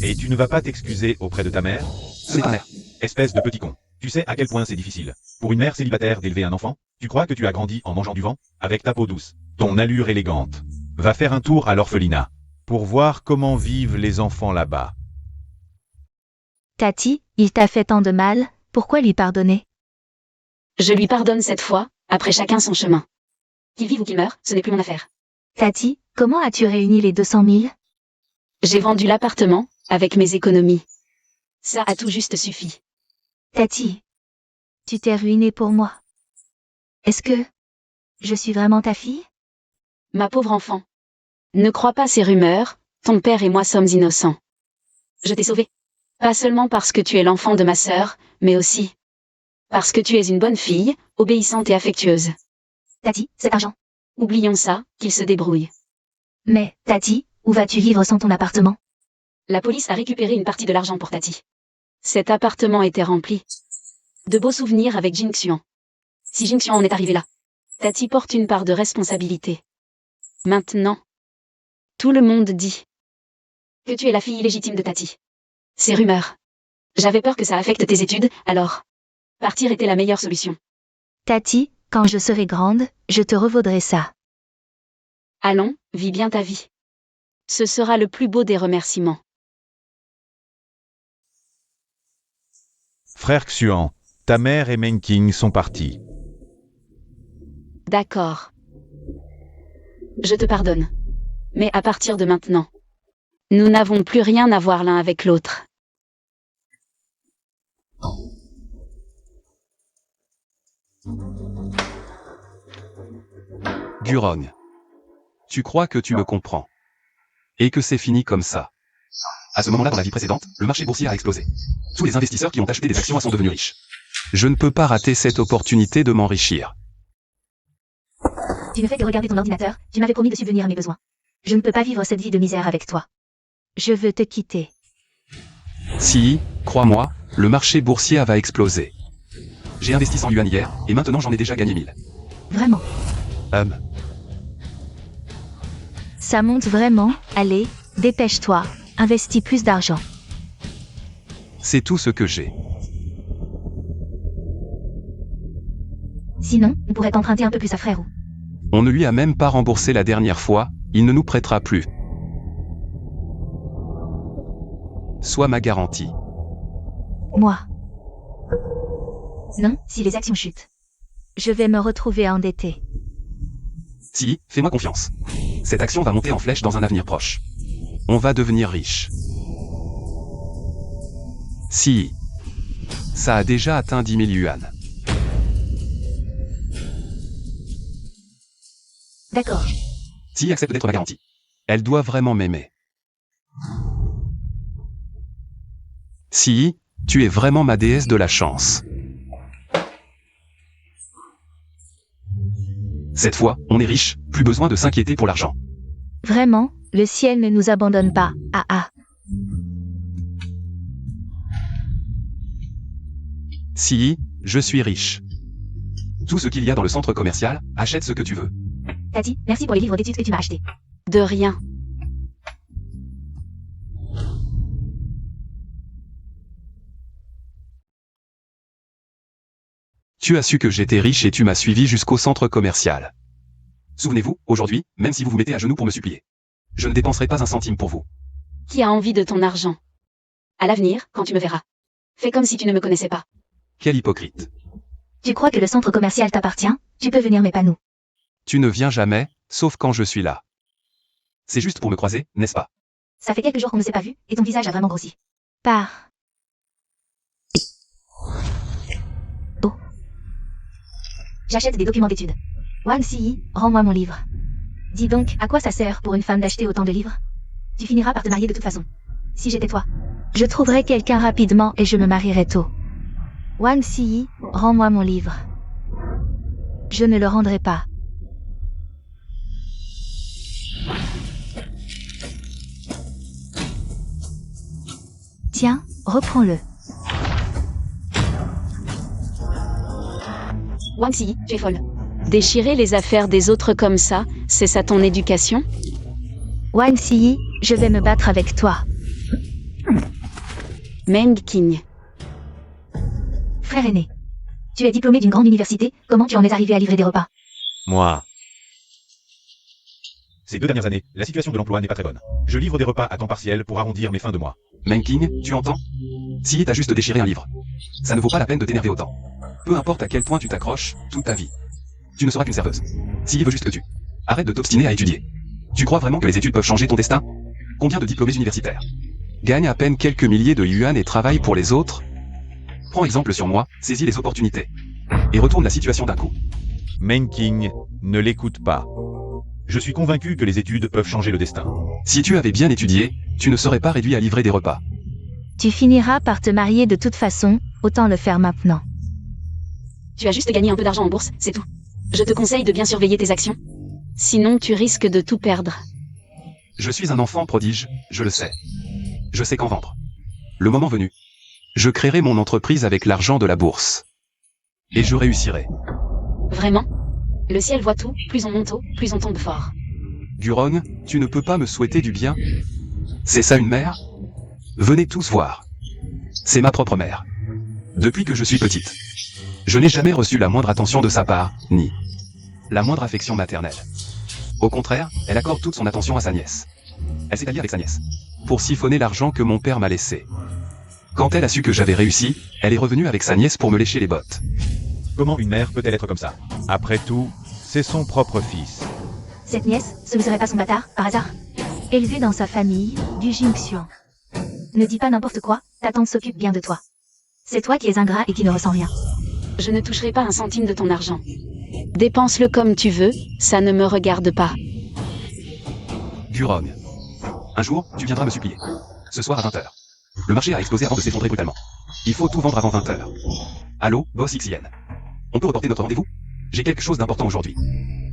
Et tu ne vas pas t'excuser auprès de ta mère? Ce n'est pas mère. Espèce de petit con. Tu sais à quel point c'est difficile, pour une mère célibataire d'élever un enfant? Tu crois que tu as grandi en mangeant du vent? Avec ta peau douce, ton allure élégante. Va faire un tour à l'orphelinat, pour voir comment vivent les enfants là-bas. Tati, il t'a fait tant de mal, pourquoi lui pardonner? je lui pardonne cette fois, après chacun son chemin. Qu'il vive ou qu'il meure, ce n'est plus mon affaire. Tati, comment as-tu réuni les 200 000? J'ai vendu l'appartement, avec mes économies. Ça a tout juste suffi. Tati, tu t'es ruinée pour moi. Est-ce que je suis vraiment ta fille? Ma pauvre enfant. Ne crois pas ces rumeurs, ton père et moi sommes innocents. Je t'ai sauvée. Pas seulement parce que tu es l'enfant de ma sœur, mais aussi parce que tu es une bonne fille, obéissante et affectueuse. Tati, cet argent. Oublions ça, qu'il se débrouille. Mais, Tati, où vas-tu vivre sans ton appartement? La police a récupéré une partie de l'argent pour Tati. Cet appartement était rempli de beaux souvenirs avec Jingxian. Si Jingxian en est arrivé là, Tati porte une part de responsabilité. Maintenant, tout le monde dit que tu es la fille illégitime de Tati. Ces rumeurs. J'avais peur que ça affecte tes études, alors partir était la meilleure solution. Tati, quand je serai grande, je te revaudrai ça. Allons, vis bien ta vie. Ce sera le plus beau des remerciements. Frère Xuan, ta mère et Meng Qing sont partis. D'accord. Je te pardonne. Mais à partir de maintenant, nous n'avons plus rien à voir l'un avec l'autre. Guron. Tu crois que tu me comprends. Et que c'est fini comme ça. À ce moment-là dans la vie précédente, le marché boursier a explosé. Tous les investisseurs qui ont acheté des actions sont devenus riches. Je ne peux pas rater cette opportunité de m'enrichir. Tu ne fais que regarder ton ordinateur, tu m'avais promis de subvenir à mes besoins. Je ne peux pas vivre cette vie de misère avec toi. Je veux te quitter. Si, crois-moi, le marché boursier va exploser. J'ai investi 100 yuan hier, et maintenant j'en ai déjà gagné 1000. Vraiment. Ça monte vraiment, allez, dépêche-toi, investis plus d'argent. C'est tout ce que j'ai. Sinon, on pourrait t'emprunter un peu plus à frérot. On ne lui a même pas remboursé la dernière fois, il ne nous prêtera plus. Sois ma garantie. Moi. Non, si les actions chutent. Je vais me retrouver endetté. Si, fais-moi confiance. Cette action va monter en flèche dans un avenir proche. On va devenir riche. Si. Ça a déjà atteint 10 000 yuan. D'accord. Si accepte d'être ma garantie. Elle doit vraiment m'aimer. Si, tu es vraiment ma déesse de la chance. Cette fois, on est riche, plus besoin de s'inquiéter pour l'argent. Vraiment, le ciel ne nous abandonne pas. Ah ah. Si, je suis riche. Tout ce qu'il y a dans le centre commercial, achète ce que tu veux. Tati, merci pour les livres d'études que tu m'as achetés. De rien. Tu as su que j'étais riche et tu m'as suivi jusqu'au centre commercial. Souvenez-vous, aujourd'hui, même si vous vous mettez à genoux pour me supplier, je ne dépenserai pas un centime pour vous. Qui a envie de ton argent? À l'avenir, quand tu me verras, fais comme si tu ne me connaissais pas. Quel hypocrite. Tu crois que le centre commercial t'appartient? Tu peux venir mais pas nous. Tu ne viens jamais, sauf quand je suis là. C'est juste pour me croiser, n'est-ce pas? Ça fait quelques jours qu'on ne s'est pas vu, et ton visage a vraiment grossi. Pars. Oh. J'achète des documents d'études. Wang Si, rends-moi mon livre. Dis donc, à quoi ça sert pour une femme d'acheter autant de livres? Tu finiras par te marier de toute façon. Si j'étais toi, je trouverais quelqu'un rapidement et je me marierais tôt. Wang Si, rends-moi mon livre. Je ne le rendrai pas. Tiens, reprends-le. Wang Si, tu es folle. Déchirer les affaires des autres comme ça, c'est ça ton éducation? Wang Si, je vais me battre avec toi. Meng Qing. Frère aîné. Tu es diplômé d'une grande université, comment tu en es arrivé à livrer des repas? Moi. Ces 2 dernières années, la situation de l'emploi n'est pas très bonne. Je livre des repas à temps partiel pour arrondir mes fins de mois. Meng Qing, tu entends? Si t'as juste déchiré un livre. Ça ne vaut pas la peine de t'énerver autant. Peu importe à quel point tu t'accroches, toute ta vie. Tu ne seras qu'une serveuse. Si veut juste que tu. Arrête de t'obstiner à étudier. Tu crois vraiment que les études peuvent changer ton destin? Combien de diplômés universitaires gagnent à peine quelques milliers de yuan et travaillent pour les autres? Prends exemple sur moi, saisis les opportunités. Et retourne la situation d'un coup. Meng Qing, ne l'écoute pas. Je suis convaincu que les études peuvent changer le destin. Si tu avais bien étudié, tu ne serais pas réduit à livrer des repas. Tu finiras par te marier de toute façon, autant le faire maintenant. Tu as juste gagné un peu d'argent en bourse, c'est tout. Je te conseille de bien surveiller tes actions. Sinon tu risques de tout perdre. Je suis un enfant prodige, je le sais. Je sais qu'en vendre. Le moment venu, je créerai mon entreprise avec l'argent de la bourse. Et je réussirai. Vraiment? Le ciel voit tout, plus on monte haut, plus on tombe fort. Guron, tu ne peux pas me souhaiter du bien? C'est ça une mère? Venez tous voir. C'est ma propre mère. Depuis que je suis petite. Je n'ai jamais reçu la moindre attention de sa part, ni la moindre affection maternelle. Au contraire, elle accorde toute son attention à sa nièce. Elle s'est alliée avec sa nièce pour siphonner l'argent que mon père m'a laissé. Quand elle a su que j'avais réussi, elle est revenue avec sa nièce pour me lécher les bottes. Comment une mère peut-elle être comme ça? Après tout, c'est son propre fils. Cette nièce, ce ne serait pas son bâtard, par hasard? Élevée dans sa famille, du Jingxian. Ne dis pas n'importe quoi, ta tante s'occupe bien de toi. C'est toi qui es ingrat et qui ne ressens rien. Je ne toucherai pas un centime de ton argent. Dépense-le comme tu veux, ça ne me regarde pas. Guron. Un jour, tu viendras me supplier. ce soir à 20h. Le marché a explosé avant de s'effondrer brutalement. Il faut tout vendre avant 20h. Allô, boss XIN. On peut reporter notre rendez-vous? J'ai quelque chose d'important aujourd'hui.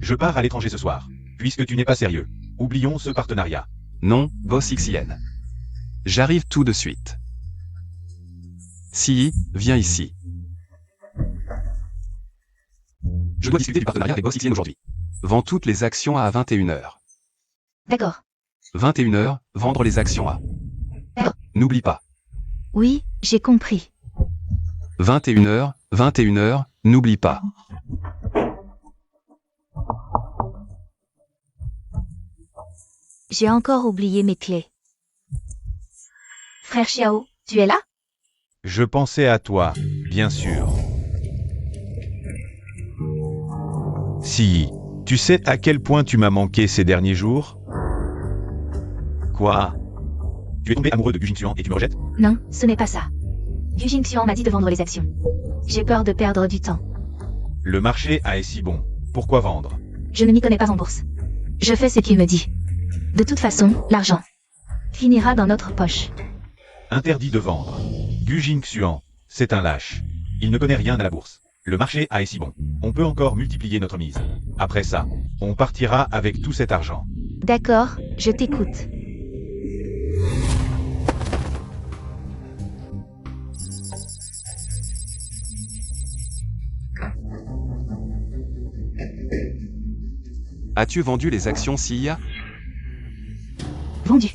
Je pars à l'étranger ce soir. Puisque tu n'es pas sérieux. Oublions ce partenariat. Non, boss XIN. J'arrive tout de suite. Si, viens ici. Je dois discuter du partenariat avec boss XIN aujourd'hui. Vends toutes les actions A à 21h. D'accord. 21h, vendre les actions A. D'accord. N'oublie pas. Oui, j'ai compris. 21h, n'oublie pas. J'ai encore oublié mes clés. Frère Xiao, tu es là? Je pensais à toi, bien sûr. Si, tu sais à quel point tu m'as manqué ces derniers jours? Quoi? Tu es tombé amoureux de Gu Jingxuan et tu me rejettes? Non, ce n'est pas ça. Yu Jingxian m'a dit de vendre les actions. J'ai peur de perdre du temps. Le marché est si bon. Pourquoi vendre? Je ne m'y connais pas en bourse. Je fais ce qu'il me dit. De toute façon, l'argent finira dans notre poche. Interdit de vendre. Gu Jingxuan, c'est un lâche. Il ne connaît rien à la bourse. Le marché est si bon. On peut encore multiplier notre mise. Après ça, on partira avec tout cet argent. D'accord, je t'écoute. As-tu vendu les actions CIA? Vendu.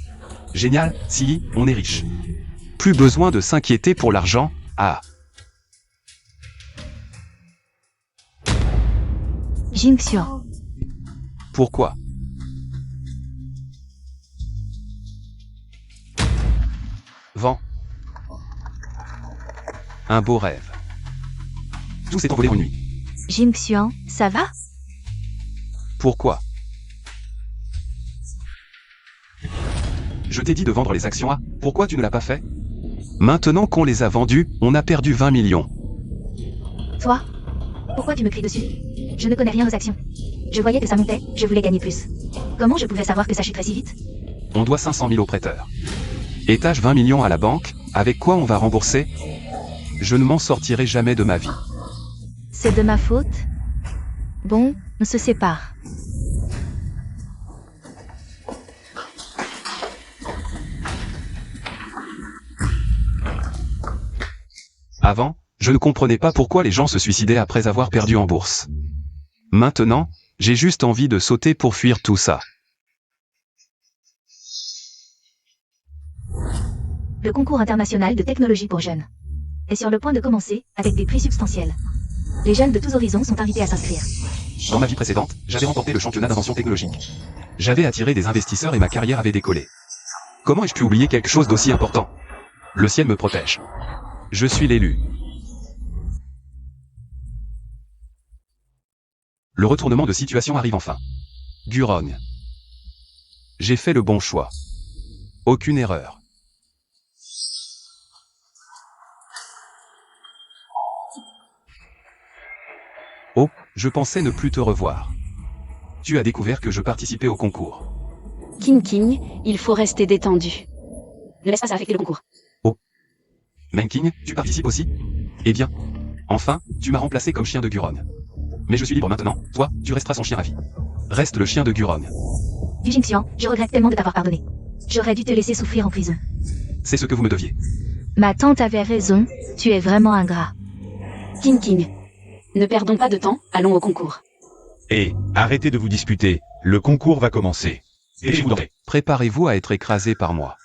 Génial, si, on est riche. Plus besoin de s'inquiéter pour l'argent, ah. Jingxian. Pourquoi? Vent. Un beau rêve. Tout s'est envolé en une nuit. Jingxian, ça va? Pourquoi? Je t'ai dit de vendre les actions A, pourquoi tu ne l'as pas fait? Maintenant qu'on les a vendues, on a perdu 20 millions. Toi? Pourquoi tu me cries dessus? Je ne connais rien aux actions. Je voyais que ça montait, je voulais gagner plus. Comment je pouvais savoir que ça chuterait si vite? On doit 500 000 au prêteur. Étage 20 millions à la banque, avec quoi on va rembourser? Je ne m'en sortirai jamais de ma vie. C'est de ma faute? Bon, on se sépare. Avant, je ne comprenais pas pourquoi les gens se suicidaient après avoir perdu en bourse. Maintenant, j'ai juste envie de sauter pour fuir tout ça. Le concours international de technologie pour jeunes est sur le point de commencer, avec des prix substantiels. Les jeunes de tous horizons sont invités à s'inscrire. Dans ma vie précédente, j'avais remporté le championnat d'invention technologique. J'avais attiré des investisseurs et ma carrière avait décollé. Comment ai-je pu oublier quelque chose d'aussi important? Le ciel me protège. Je suis l'élu. Le retournement de situation arrive enfin. Guron. J'ai fait le bon choix. Aucune erreur. Oh, je pensais ne plus te revoir. Tu as découvert que je participais au concours. King, il faut rester détendu. Ne laisse pas ça affecter le concours. Menking, tu participes aussi? Eh bien, enfin, tu m'as remplacé comme chien de Guron. Mais je suis libre maintenant, toi, tu resteras son chien à vie. Reste le chien de Guron. Yu Jingxian, je regrette tellement de t'avoir pardonné. J'aurais dû te laisser souffrir en prison. C'est ce que vous me deviez. Ma tante avait raison, tu es vraiment ingrat. King. Ne perdons pas de temps, allons au concours. Et, arrêtez de vous disputer, le concours va commencer. Dépêchez-vous d'entrer. Préparez-vous à être écrasé par moi.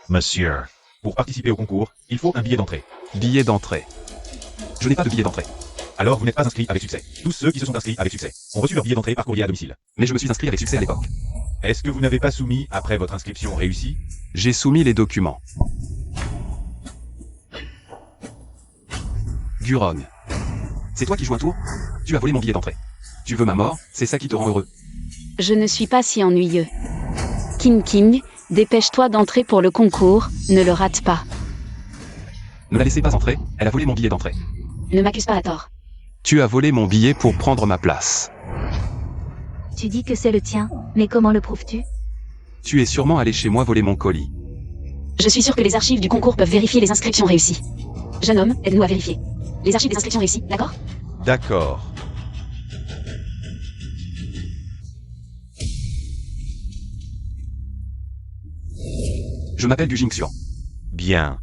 Monsieur. Pour participer au concours, il faut un billet d'entrée. Billet d'entrée. Je n'ai pas de billet d'entrée. Alors vous n'êtes pas inscrit avec succès. Tous ceux qui se sont inscrits avec succès ont reçu leur billet d'entrée par courrier à domicile. Mais je me suis inscrit avec succès à l'époque. Est-ce que vous n'avez pas soumis après votre inscription réussie? J'ai soumis les documents. Guron. C'est toi qui joues un tour? Tu as volé mon billet d'entrée. Tu veux ma mort? C'est ça qui te rend heureux? Je ne suis pas si ennuyeux. King, dépêche-toi d'entrer pour le concours, ne le rate pas. Ne la laissez pas entrer, elle a volé mon billet d'entrée. Ne m'accuse pas à tort. Tu as volé mon billet pour prendre ma place. Tu dis que c'est le tien, mais comment le prouves-tu? Tu es sûrement allé chez moi voler mon colis. Je suis sûr que les archives du concours peuvent vérifier les inscriptions réussies. Jeune homme, aide-nous à vérifier. Les archives des inscriptions réussies, d'accord? D'accord. Je m'appelle Gu Jingxian. Bien.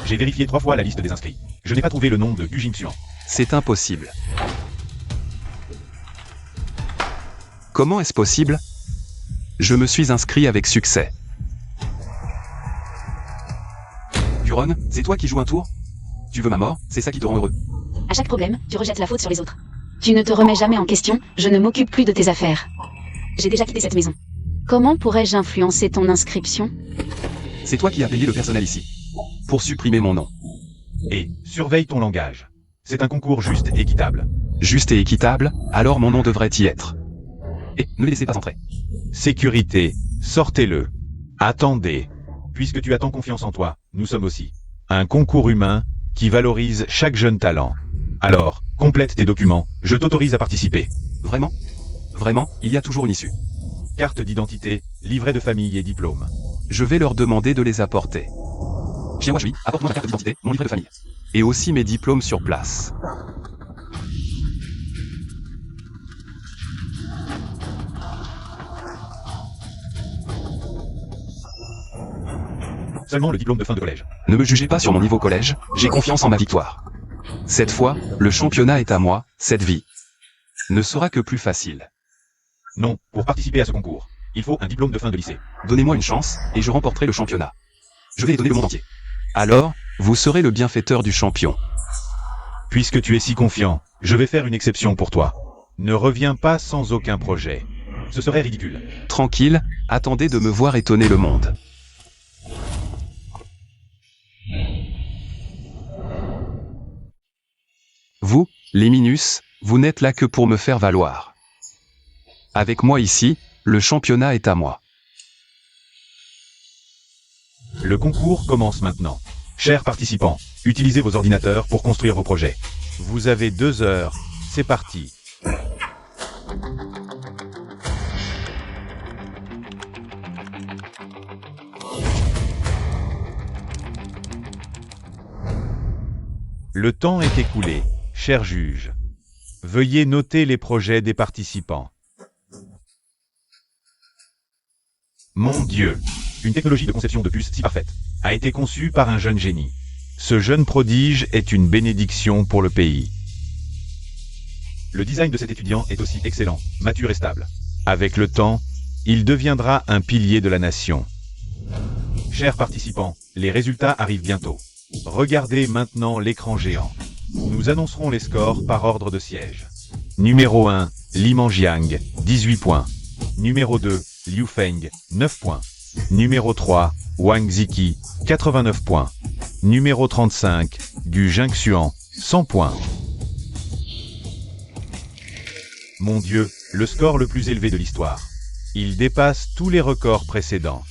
J'ai vérifié 3 fois la liste des inscrits. Je n'ai pas trouvé le nom de Gu Jingxian. C'est impossible. Comment est-ce possible? Je me suis inscrit avec succès. Guron, c'est toi qui joues un tour? Tu veux ma mort? C'est ça qui te rend heureux? À chaque problème, tu rejettes la faute sur les autres. Tu ne te remets jamais en question, je ne m'occupe plus de tes affaires. J'ai déjà quitté cette maison. Comment pourrais-je influencer ton inscription? C'est toi qui as payé le personnel ici. Pour supprimer mon nom. Et surveille ton langage. C'est un concours juste et équitable. Juste et équitable, alors mon nom devrait y être. Et ne les laissez pas entrer. Sécurité, sortez-le. Attendez. Puisque tu as tant confiance en toi, nous sommes aussi un concours humain qui valorise chaque jeune talent. Alors, complète tes documents, je t'autorise à participer. Vraiment? Vraiment, il y a toujours une issue. Carte d'identité, livret de famille et diplôme. Je vais leur demander de les apporter. Chien Washui, apporte-moi ma carte d'identité, mon livret de famille. Et aussi mes diplômes sur place. Seulement le diplôme de fin de collège. Ne me jugez pas sur mon niveau collège, j'ai confiance en ma victoire. Cette fois, le championnat est à moi, cette vie ne sera que plus facile. Non, pour participer à ce concours, il faut un diplôme de fin de lycée. Donnez-moi une chance, et je remporterai le championnat. Je vais y donner le monde entier. Alors, vous serez le bienfaiteur du champion. Puisque tu es si confiant, je vais faire une exception pour toi. Ne reviens pas sans aucun projet. Ce serait ridicule. Tranquille, attendez de me voir étonner le monde. Vous, les Minus, vous n'êtes là que pour me faire valoir. Avec moi ici, le championnat est à moi. Le concours commence maintenant. Chers participants, utilisez vos ordinateurs pour construire vos projets. Vous avez 2 heures. C'est parti. Le temps est écoulé. Cher juge, veuillez noter les projets des participants. Mon Dieu, une technologie de conception de puce si parfaite a été conçue par un jeune génie. Ce jeune prodige est une bénédiction pour le pays. Le design de cet étudiant est aussi excellent, mature et stable. Avec le temps, il deviendra un pilier de la nation. Chers participants, les résultats arrivent bientôt. Regardez maintenant l'écran géant. Nous annoncerons les scores par ordre de siège. Numéro 1, Li Manjiang, 18 points. Numéro 2, Liu Feng, 9 points. Numéro 3, Wang Ziki, 89 points. Numéro 35, Gu Jingxian, 100 points. Mon Dieu, le score le plus élevé de l'histoire. Il dépasse tous les records précédents.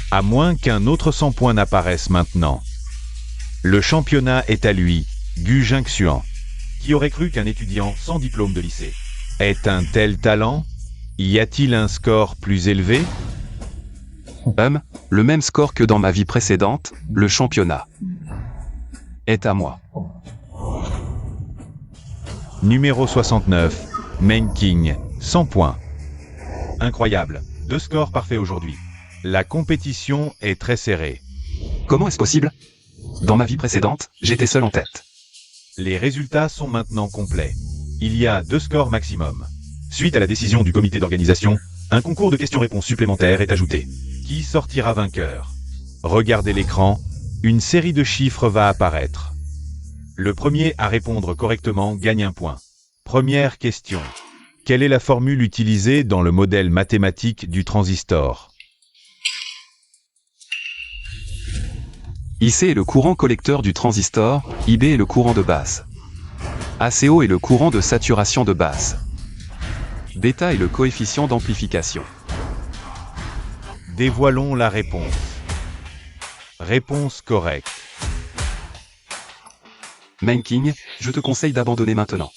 À moins qu'un autre 100 points n'apparaisse maintenant. Le championnat est à lui, Gu Jingxian. Qui aurait cru qu'un étudiant sans diplôme de lycée est un tel talent? Y a-t-il un score plus élevé? Le même score que dans ma vie précédente, le championnat est à moi. Numéro 69, Meng Qing, 100 points. Incroyable, 2 scores parfaits aujourd'hui. La compétition est très serrée. Comment est-ce possible? Dans ma vie précédente, j'étais seul en tête. Les résultats sont maintenant complets. Il y a 2 scores maximum. Suite à la décision du comité d'organisation, un concours de questions-réponses supplémentaires est ajouté. Qui sortira vainqueur? Regardez l'écran, une série de chiffres va apparaître. Le premier à répondre correctement gagne un point. Première question. Quelle est la formule utilisée dans le modèle mathématique du transistor? IC est le courant collecteur du transistor, IB est le courant de base. ACO est le courant de saturation de base. Bêta est le coefficient d'amplification. Dévoilons la réponse. Réponse correcte. Meng Qing, je te conseille d'abandonner maintenant.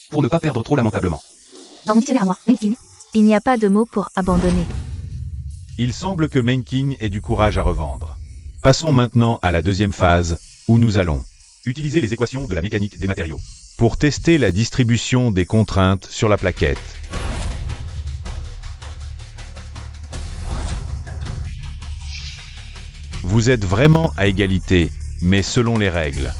Pour ne pas perdre trop lamentablement. Dans mon dictionnaire à moi, Meng Qing. Il n'y a pas de mot pour abandonner. Il semble que Menking ait du courage à revendre. Passons maintenant à la deuxième phase, où nous allons utiliser les équations de la mécanique des matériaux pour tester la distribution des contraintes sur la plaquette. Vous êtes vraiment à égalité, mais selon les règles.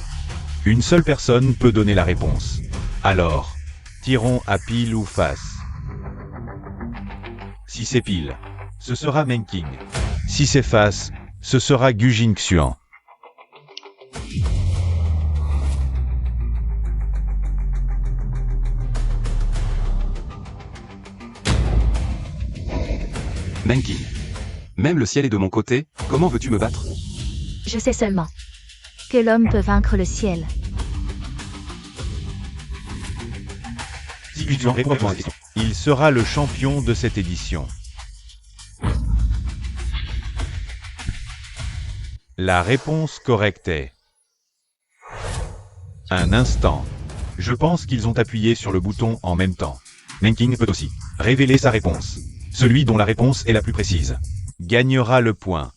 Une seule personne peut donner la réponse. Alors, tirons à pile ou face. Si c'est pile, ce sera Menking. Si c'est face, ce sera Gu Jingxuan. Menking. Même le ciel est de mon côté, comment veux-tu me battre? Je sais seulement que l'homme peut vaincre le ciel. Si Gu Jingxuan répond à cette question, il sera le champion de cette édition. La réponse correcte est... Un instant. Je pense qu'ils ont appuyé sur le bouton en même temps. Menking peut aussi révéler sa réponse. Celui dont la réponse est la plus précise gagnera le point.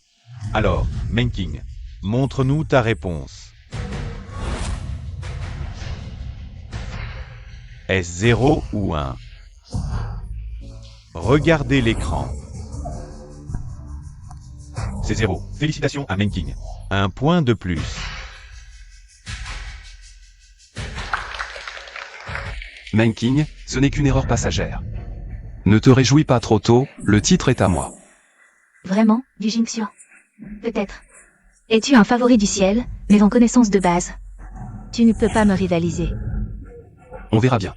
Alors, Menking, montre-nous ta réponse. Est-ce 0 ou 1? Regardez l'écran. C'est 0. Félicitations à Menking. Un point de plus. Menking, ce n'est qu'une erreur passagère. Ne te réjouis pas trop tôt, le titre est à moi. Vraiment, Gu Jingxuan? Peut-être. Es-tu un favori du ciel, mais en connaissance de base? Tu ne peux pas me rivaliser. On verra bien.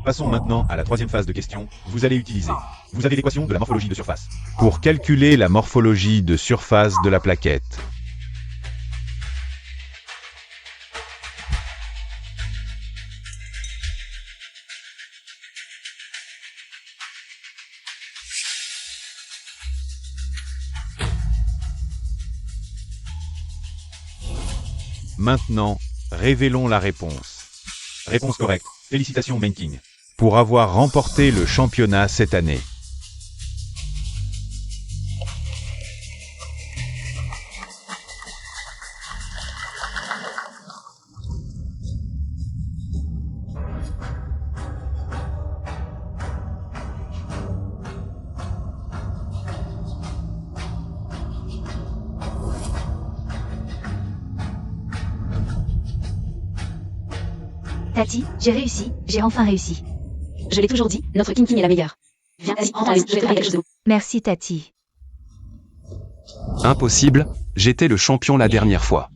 Passons maintenant à la troisième phase de questions. Vous allez utiliser. Vous avez l'équation de la morphologie de surface pour calculer la morphologie de surface de la plaquette. Maintenant, révélons la réponse. Réponse correcte. Félicitations Menking pour avoir remporté le championnat cette année. Tati, j'ai réussi, j'ai enfin réussi. Je l'ai toujours dit, notre King est la meilleure. Viens, vas-y, prends-les, je vais te faire quelque chose de beau. Merci Tati. Impossible, j'étais le champion la dernière fois.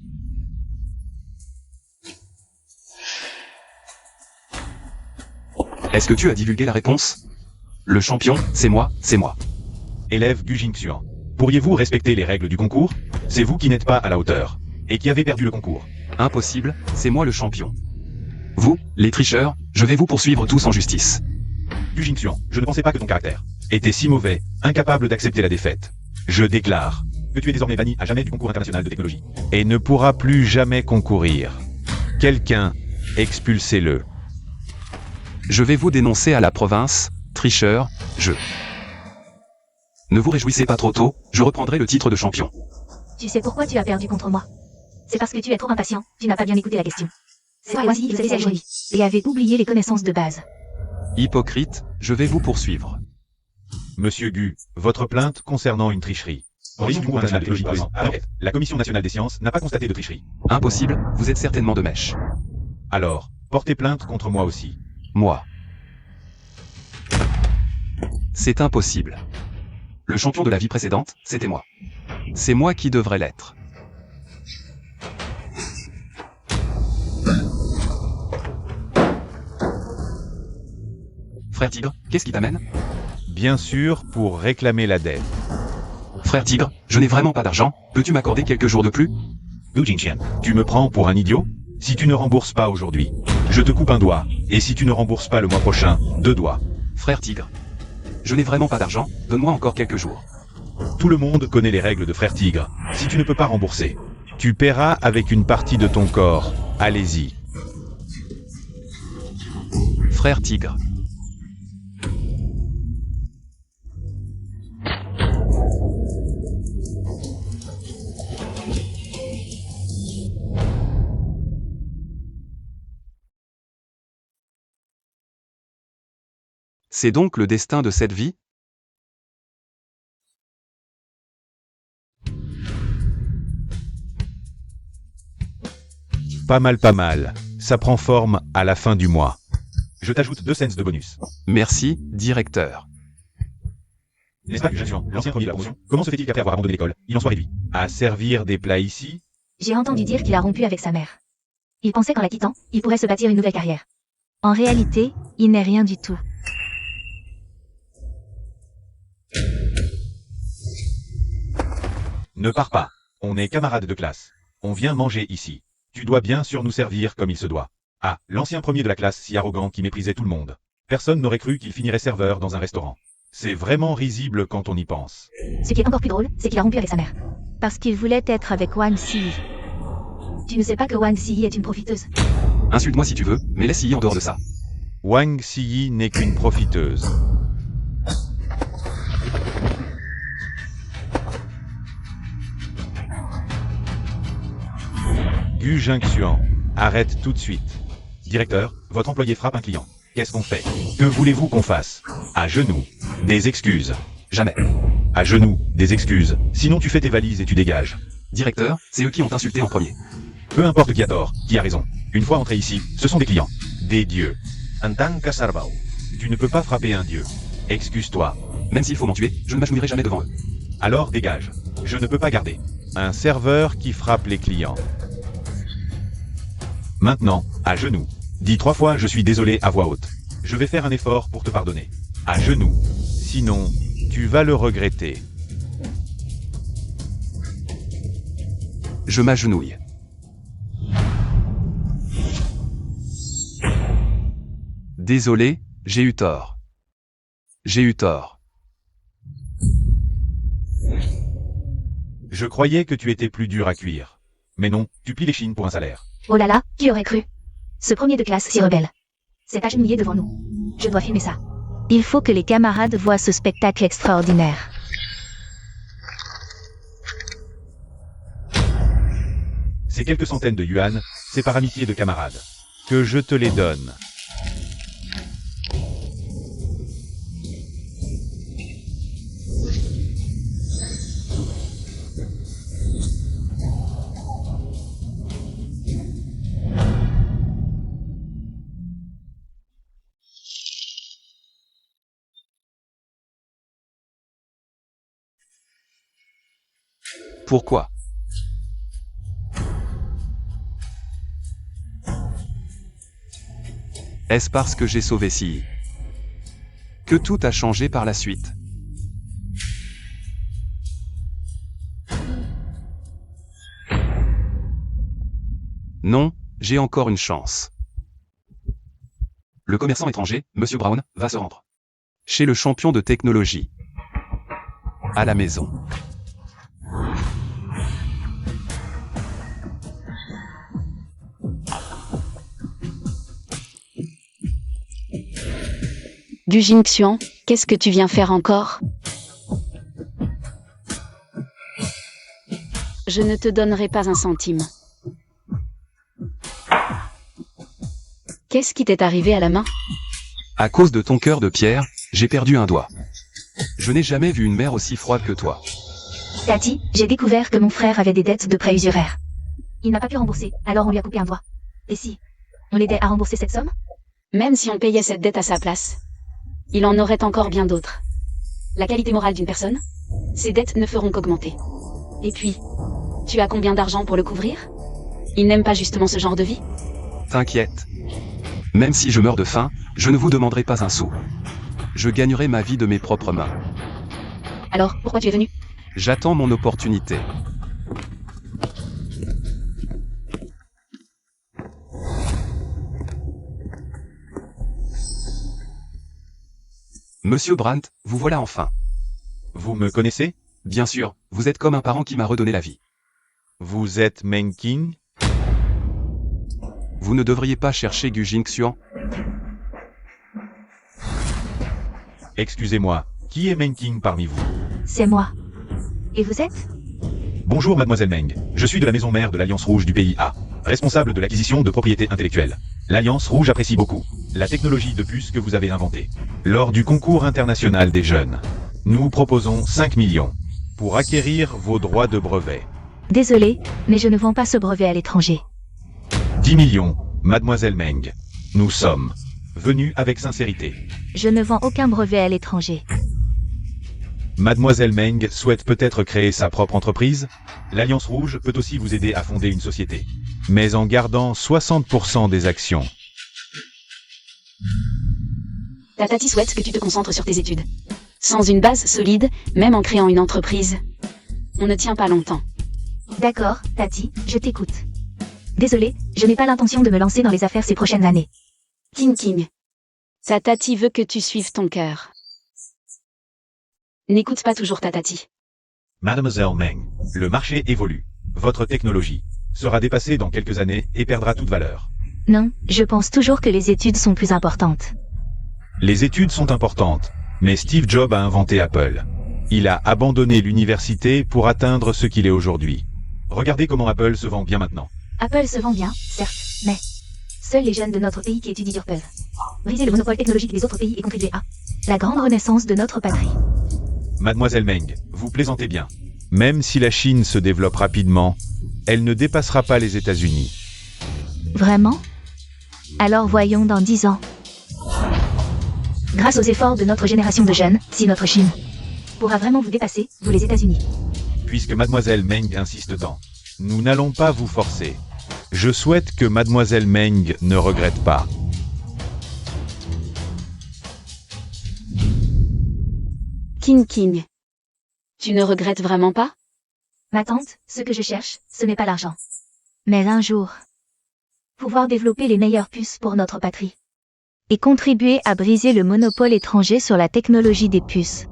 Est-ce que tu as divulgué la réponse? Le champion, c'est moi, c'est moi. Élève Gu Jingxuan, pourriez-vous respecter les règles du concours? C'est vous qui n'êtes pas à la hauteur et qui avez perdu le concours. Impossible, c'est moi le champion. Vous, les tricheurs, je vais vous poursuivre tous en justice. Gu Jingxuan, je ne pensais pas que ton caractère était si mauvais, incapable d'accepter la défaite. Je déclare que tu es désormais banni à jamais du concours international de technologie. Et ne pourra plus jamais concourir. Quelqu'un, expulsez-le. Je vais vous dénoncer à la province, tricheur, Ne vous réjouissez pas trop tôt, je reprendrai le titre de champion. Tu sais pourquoi tu as perdu contre moi? C'est parce que tu es trop impatient, tu n'as pas bien écouté la question. Cette fois-ci, il s'est agi et avait oublié les connaissances de base. Hypocrite, je vais vous poursuivre. Monsieur Gu, votre plainte concernant une tricherie. Origine du concours international de technologie présent. La Commission nationale des sciences n'a pas constaté de tricherie. Impossible, vous êtes certainement de mèche. Alors, portez plainte contre moi aussi. Moi. C'est impossible. Le champion de la vie précédente, c'était moi. C'est moi qui devrais l'être. Frère Tigre, qu'est-ce qui t'amène? Bien sûr, pour réclamer la dette. Frère Tigre, je n'ai vraiment pas d'argent, peux-tu m'accorder quelques jours de plus? Gu Jingxian, tu me prends pour un idiot? Si tu ne rembourses pas aujourd'hui, je te coupe un doigt, et si tu ne rembourses pas le mois prochain, 2 doigts. Frère Tigre, je n'ai vraiment pas d'argent, donne-moi encore quelques jours. Tout le monde connaît les règles de Frère Tigre. Si tu ne peux pas rembourser, tu paieras avec une partie de ton corps. Allez-y. Frère Tigre. C'est donc le destin de cette vie? Pas mal. Ça prend forme à la fin du mois. Je t'ajoute 2 cents de bonus. Merci, directeur. N'est-ce pas, jeune Jean, l'ancien premier de la promotion? Comment se fait-il qu'après avoir abandonné l'école, il en soit réduit à servir des plats ici? J'ai entendu dire qu'il a rompu avec sa mère. Il pensait qu'en la quittant, il pourrait se bâtir une nouvelle carrière. En réalité, il n'est rien du tout. Ne pars pas. On est camarades de classe. On vient manger ici. Tu dois bien sûr nous servir comme il se doit. Ah, l'ancien premier de la classe si arrogant qui méprisait tout le monde. Personne n'aurait cru qu'il finirait serveur dans un restaurant. C'est vraiment risible quand on y pense. Ce qui est encore plus drôle, c'est qu'il a rompu avec sa mère. Parce qu'il voulait être avec Wang Ziyi. Tu ne sais pas que Wang Ziyi est une profiteuse? Insulte-moi si tu veux, mais laisse Yi en dehors de ça. Wang Ziyi n'est qu'une profiteuse. Gu Jingxuan, arrête tout de suite. Directeur, votre employé frappe un client. Qu'est-ce qu'on fait? Que voulez-vous qu'on fasse? À genoux. Des excuses. Jamais. À genoux. Des excuses. Sinon tu fais tes valises et tu dégages. Directeur, c'est eux qui ont insulté en premier. Peu importe qui a tort, qui a raison. Une fois entré ici, ce sont des clients. Des dieux. Antang Kasarbao. Tu ne peux pas frapper un dieu. Excuse-toi. Même s'il faut m'en tuer, je ne m'agenouillerai jamais devant eux. Alors dégage. Je ne peux pas garder un serveur qui frappe les clients. Maintenant, à genoux. Dis 3 fois je suis désolé à voix haute. Je vais faire un effort pour te pardonner. À genoux. Sinon, tu vas le regretter. Je m'agenouille. Désolé, j'ai eu tort. J'ai eu tort. Je croyais que tu étais plus dur à cuire. Mais non, tu plies les chines pour un salaire. Oh là là, qui aurait cru? Ce premier de classe si rebelle. C'est agenouillé devant nous. Je dois filmer ça. Il faut que les camarades voient ce spectacle extraordinaire. Ces quelques centaines de yuan, c'est par amitié de camarades. Que je te les donne. Pourquoi? Est-ce parce que j'ai sauvé Yi que tout a changé par la suite? Non, j'ai encore une chance. Le commerçant étranger, Monsieur Brown, va se rendre chez le champion de technologie. À la maison. Gu Jingxuan, qu'est-ce que tu viens faire encore? Je ne te donnerai pas un centime. Qu'est-ce qui t'est arrivé à la main? À cause de ton cœur de pierre, j'ai perdu un doigt. Je n'ai jamais vu une mère aussi froide que toi. Tati, j'ai découvert que mon frère avait des dettes de prêt usuraire. Il n'a pas pu rembourser, alors on lui a coupé un doigt. Et si on l'aidait à rembourser cette somme? Même si on payait cette dette à sa place, il en aurait encore bien d'autres. La qualité morale d'une personne, ses dettes ne feront qu'augmenter. Et puis, tu as combien d'argent pour le couvrir? Il n'aime pas justement ce genre de vie? T'inquiète. Même si je meurs de faim, je ne vous demanderai pas un sou. Je gagnerai ma vie de mes propres mains. Alors, pourquoi tu es venu? J'attends mon opportunité. Monsieur Brandt, vous voilà enfin. Vous me connaissez? Bien sûr, vous êtes comme un parent qui m'a redonné la vie. Vous êtes Meng Qing? Vous ne devriez pas chercher Gu Jingxuan. Excusez-moi, qui est Meng Qing parmi vous? C'est moi. Et vous êtes? Bonjour mademoiselle Meng, je suis de la maison mère de l'Alliance Rouge du pays A. responsable de l'acquisition de propriétés intellectuelles. L'Alliance Rouge apprécie beaucoup la technologie de puce que vous avez inventée. Lors du concours international des jeunes, nous proposons 5 millions pour acquérir vos droits de brevet. Désolé, mais je ne vends pas ce brevet à l'étranger. 10 millions, mademoiselle Meng. Nous sommes venus avec sincérité. Je ne vends aucun brevet à l'étranger. Mademoiselle Meng souhaite peut-être créer sa propre entreprise. L'Alliance Rouge peut aussi vous aider à fonder une société, mais en gardant 60% des actions. Ta tati souhaite que tu te concentres sur tes études. Sans une base solide, même en créant une entreprise, on ne tient pas longtemps. D'accord, Tati, je t'écoute. Désolé, je n'ai pas l'intention de me lancer dans les affaires ces prochaines années. King. Ta tati veut que tu suives ton cœur. N'écoute pas toujours ta tati. Mademoiselle Meng, le marché évolue. Votre technologie sera dépassée dans quelques années et perdra toute valeur. Non, je pense toujours que les études sont plus importantes. Les études sont importantes, mais Steve Jobs a inventé Apple. Il a abandonné l'université pour atteindre ce qu'il est aujourd'hui. Regardez comment Apple se vend bien maintenant. Apple se vend bien, certes, mais seuls les jeunes de notre pays qui étudient dur peuvent briser le monopole technologique des autres pays et contribuer à la grande renaissance de notre patrie. Mademoiselle Meng, vous plaisantez bien. Même si la Chine se développe rapidement, elle ne dépassera pas les États-Unis. Vraiment? Alors voyons dans 10 ans. Grâce aux efforts de notre génération de jeunes, si notre Chine pourra vraiment vous dépasser, vous les États-Unis. Puisque Mademoiselle Meng insiste tant, nous n'allons pas vous forcer. Je souhaite que Mademoiselle Meng ne regrette pas. King. Tu ne regrettes vraiment pas? Ma tante, ce que je cherche, ce n'est pas l'argent. Mais un jour, pouvoir développer les meilleures puces pour notre patrie. Et contribuer à briser le monopole étranger sur la technologie des puces.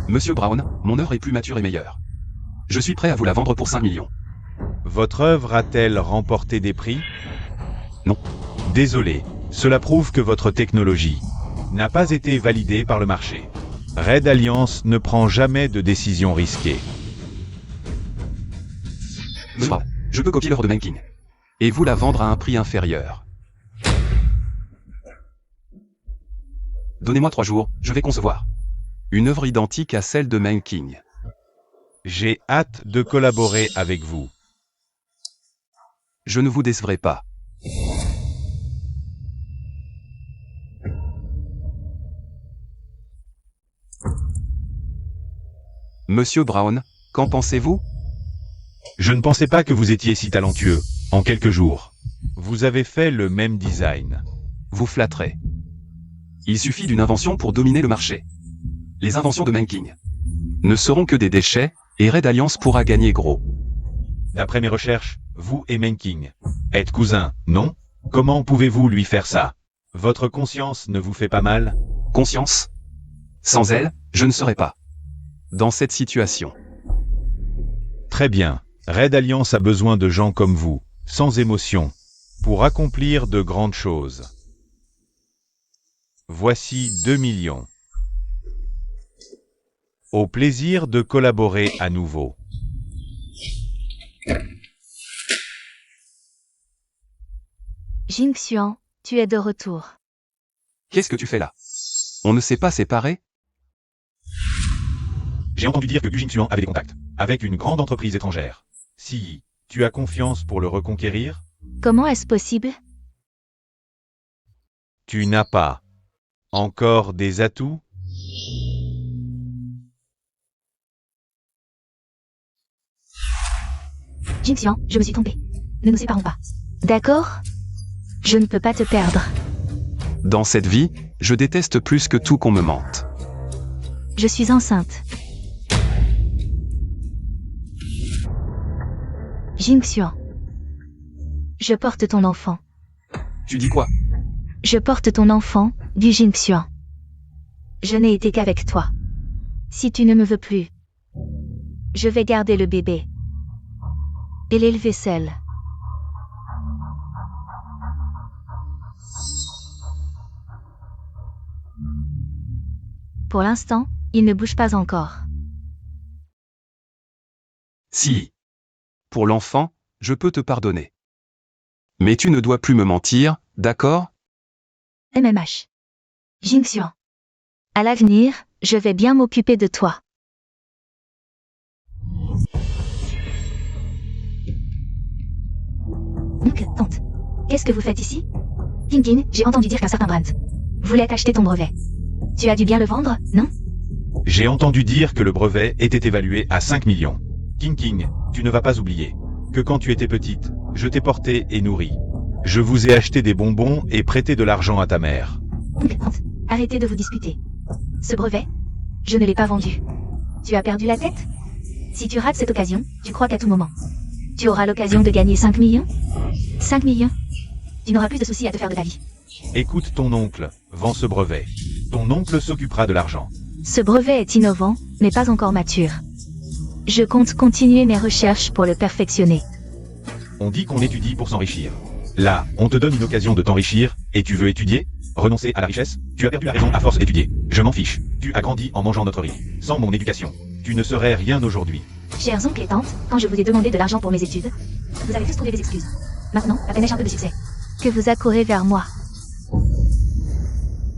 Monsieur Brown, mon heure est plus mature et meilleure. Je suis prêt à vous la vendre pour 5 millions. Votre œuvre a-t-elle remporté des prix? Non. Désolé, cela prouve que votre technologie n'a pas été validée par le marché. Red Alliance ne prend jamais de décisions risquées. Monsieur Brown, je peux copier l'œuvre de Menking et vous la vendre à un prix inférieur. Donnez-moi 3 jours, je vais concevoir une œuvre identique à celle de Menking. J'ai hâte de collaborer avec vous. Je ne vous décevrai pas. Monsieur Brown, qu'en pensez-vous? Je ne pensais pas que vous étiez si talentueux, en quelques jours. Vous avez fait le même design. Vous flatterez. Il suffit d'une invention pour dominer le marché. Les inventions de Menking ne seront que des déchets, et Red Alliance pourra gagner gros. D'après mes recherches, vous et Menking êtes cousins, non? Comment pouvez-vous lui faire ça? Votre conscience ne vous fait pas mal? Conscience? Sans elle, je ne serais pas dans cette situation. Très bien. Red Alliance a besoin de gens comme vous, sans émotion, pour accomplir de grandes choses. Voici 2 millions. Au plaisir de collaborer à nouveau. Jingxian, tu es de retour. Qu'est-ce que tu fais là? On ne s'est pas séparés? J'ai entendu dire que Gu Jingxuan avait des contacts avec une grande entreprise étrangère. Si tu as confiance pour le reconquérir, Comment est-ce possible? tu n'as pas encore des atouts? Jingxian, je me suis trompée. Ne nous séparons pas. D'accord? Je ne peux pas te perdre. Dans cette vie, je déteste plus que tout qu'on me mente. Je suis enceinte. Jingxian. Je porte ton enfant. Tu dis quoi? Je porte ton enfant, du Jingxian. Je n'ai été qu'avec toi. Si tu ne me veux plus, je vais garder le bébé et l'élever seul. Pour l'instant, il ne bouge pas encore. Si. Pour l'enfant, je peux te pardonner. Mais tu ne dois plus me mentir, d'accord? MMH. Jingxian. À l'avenir, je vais bien m'occuper de toi. Donc, tante, qu'est-ce que vous faites ici? King, j'ai entendu dire qu'un certain Brandt voulait acheter ton brevet. Tu as dû bien le vendre, non? J'ai entendu dire que le brevet était évalué à 5 millions. King, tu ne vas pas oublier que quand tu étais petite, je t'ai porté et nourri. Je vous ai acheté des bonbons et prêté de l'argent à ta mère. Donc, tante, arrêtez de vous disputer. Ce brevet, je ne l'ai pas vendu. Tu as perdu la tête? Si tu rates cette occasion, tu crois qu'à tout moment, tu auras l'occasion de gagner 5 millions? 5 millions? Tu n'auras plus de soucis à te faire de ta vie. Écoute ton oncle, vends ce brevet. Ton oncle s'occupera de l'argent. Ce brevet est innovant, mais pas encore mature. Je compte continuer mes recherches pour le perfectionner. On dit qu'on étudie pour s'enrichir. Là, on te donne une occasion de t'enrichir, et tu veux étudier? Renoncer à la richesse? Tu as perdu la raison à force d'étudier. Je m'en fiche. Tu as grandi en mangeant notre riz. Sans mon éducation, tu ne serais rien aujourd'hui. Chers oncles et tantes, quand je vous ai demandé de l'argent pour mes études, vous avez tous trouvé des excuses. Maintenant, à peine ai-je un peu de succès que vous accourez vers moi.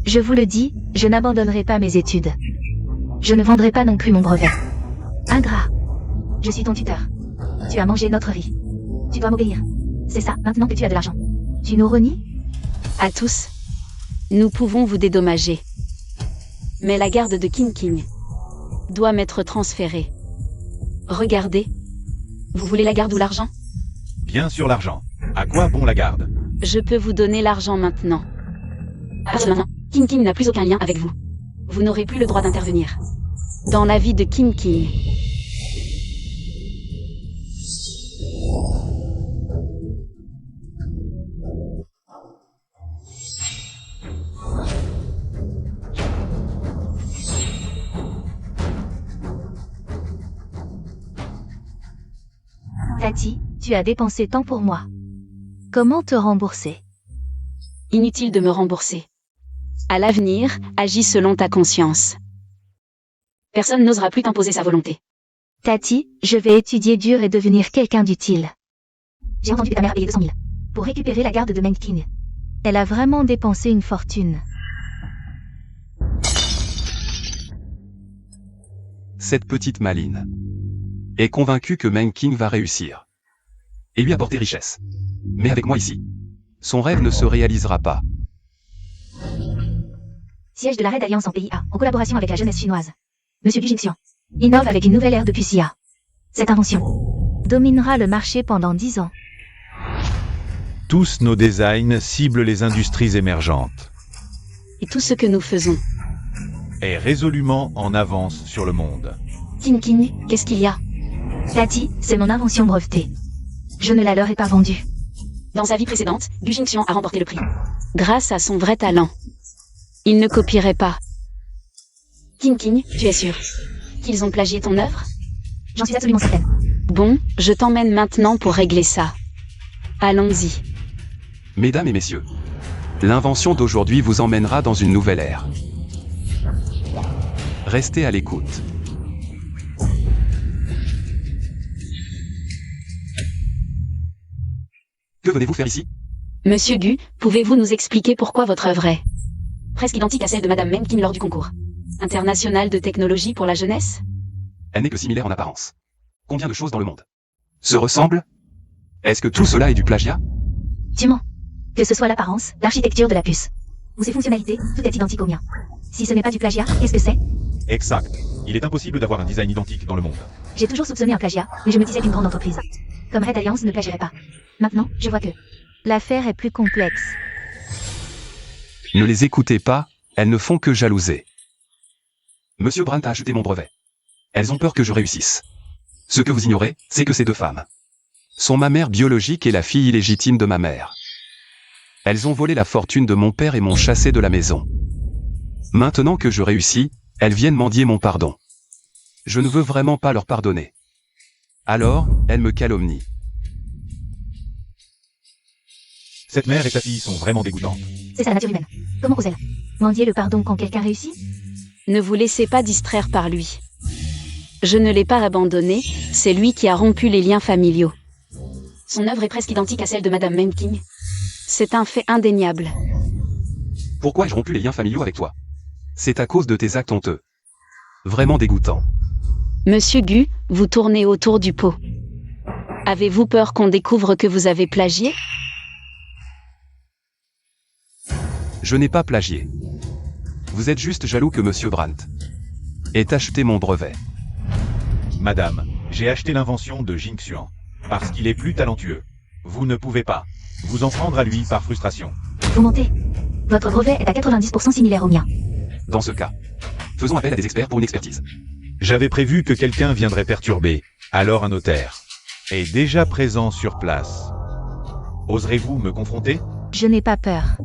Je vous le dis, je n'abandonnerai pas mes études. Je ne vendrai pas non plus mon brevet. Ingrat. Je suis ton tuteur. Tu as mangé notre riz. Tu dois m'obéir. C'est ça, maintenant que tu as de l'argent. Tu nous renies? À tous. Nous pouvons vous dédommager. Mais la garde de King doit m'être transférée. Regardez. Vous voulez la garde ou l'argent? Bien sûr l'argent. À quoi bon la garde? Je peux vous donner l'argent maintenant. Parce que maintenant, King n'a plus aucun lien avec vous. Vous n'aurez plus le droit d'intervenir dans la vie de King. Tati, tu as dépensé tant pour moi. Comment te rembourser? Inutile de me rembourser. À l'avenir, agis selon ta conscience. Personne n'osera plus t'imposer sa volonté. Tati, je vais étudier dur et devenir quelqu'un d'utile. J'ai entendu que ta mère a payé 200 000 pour récupérer la garde de Meng King. Elle a vraiment dépensé une fortune. Cette petite maline est convaincue que Meng King va réussir et lui apporter richesse. Mais avec moi ici, son rêve ne se réalisera pas. Siège de la Red Alliance en PIA, en collaboration avec la jeunesse chinoise. Monsieur Du Jingxian innove avec une nouvelle ère de PUCIA. Cette invention dominera le marché pendant 10 ans. Tous nos designs ciblent les industries émergentes. Et tout ce que nous faisons. Est résolument en avance sur le monde. King, qu'est-ce qu'il y a? Tati, c'est mon invention brevetée. Je ne la leur ai pas vendue. Dans sa vie précédente, Du Jingxian a remporté le prix. Grâce à son vrai talent. Il ne copierait pas. King, tu es sûr qu'ils ont plagié ton œuvre? J'en suis absolument certaine. Bon, je t'emmène maintenant pour régler ça. Allons-y. Mesdames et messieurs, l'invention d'aujourd'hui vous emmènera dans une nouvelle ère. Restez à l'écoute. Que venez-vous faire ici? Monsieur Du, pouvez-vous nous expliquer pourquoi votre œuvre est presque identique à celle de Madame Meng King lors du concours international de technologie pour la jeunesse? Elle n'est que similaire en apparence. Combien de choses dans le monde se ressemblent? Est-ce que tout cela est du plagiat? Tu mens. Que ce soit l'apparence, l'architecture de la puce, ou ses fonctionnalités, tout est identique au mien. Si ce n'est pas du plagiat, qu'est-ce que c'est? Exact. Il est impossible d'avoir un design identique dans le monde. J'ai toujours soupçonné un plagiat, mais je me disais qu'une grande entreprise comme Red Alliance ne plagierait pas. Maintenant, je vois que l'affaire est plus complexe. Ne les écoutez pas, elles ne font que jalouser. Monsieur Brandt a acheté mon brevet. Elles ont peur que je réussisse. Ce que vous ignorez, c'est que ces deux femmes sont ma mère biologique et la fille illégitime de ma mère. Elles ont volé la fortune de mon père et m'ont chassé de la maison. Maintenant que je réussis, elles viennent mendier mon pardon. Je ne veux vraiment pas leur pardonner. Alors, elles me calomnient. Cette mère et sa fille sont vraiment dégoûtantes. C'est ça la nature humaine. Comment ose-t-elle mendier le pardon quand quelqu'un réussit? Ne vous laissez pas distraire par lui. Je ne l'ai pas abandonné, c'est lui qui a rompu les liens familiaux. Son œuvre est presque identique à celle de Madame Menking. C'est un fait indéniable. Pourquoi ai-je rompu les liens familiaux avec toi? C'est à cause de tes actes honteux. Vraiment dégoûtant. Monsieur Gu, vous tournez autour du pot. Avez-vous peur qu'on découvre que vous avez plagié? Je n'ai pas plagié. Vous êtes juste jaloux que Monsieur Brandt ait acheté mon brevet. Madame, j'ai acheté l'invention de Jing Xuan. Parce qu'il est plus talentueux. Vous ne pouvez pas vous en prendre à lui par frustration. Vous mentez. Votre brevet est à 90% similaire au mien. Dans ce cas, faisons appel à des experts pour une expertise. J'avais prévu que quelqu'un viendrait perturber, alors un notaire est déjà présent sur place. Oserez-vous me confronter? Je n'ai pas peur.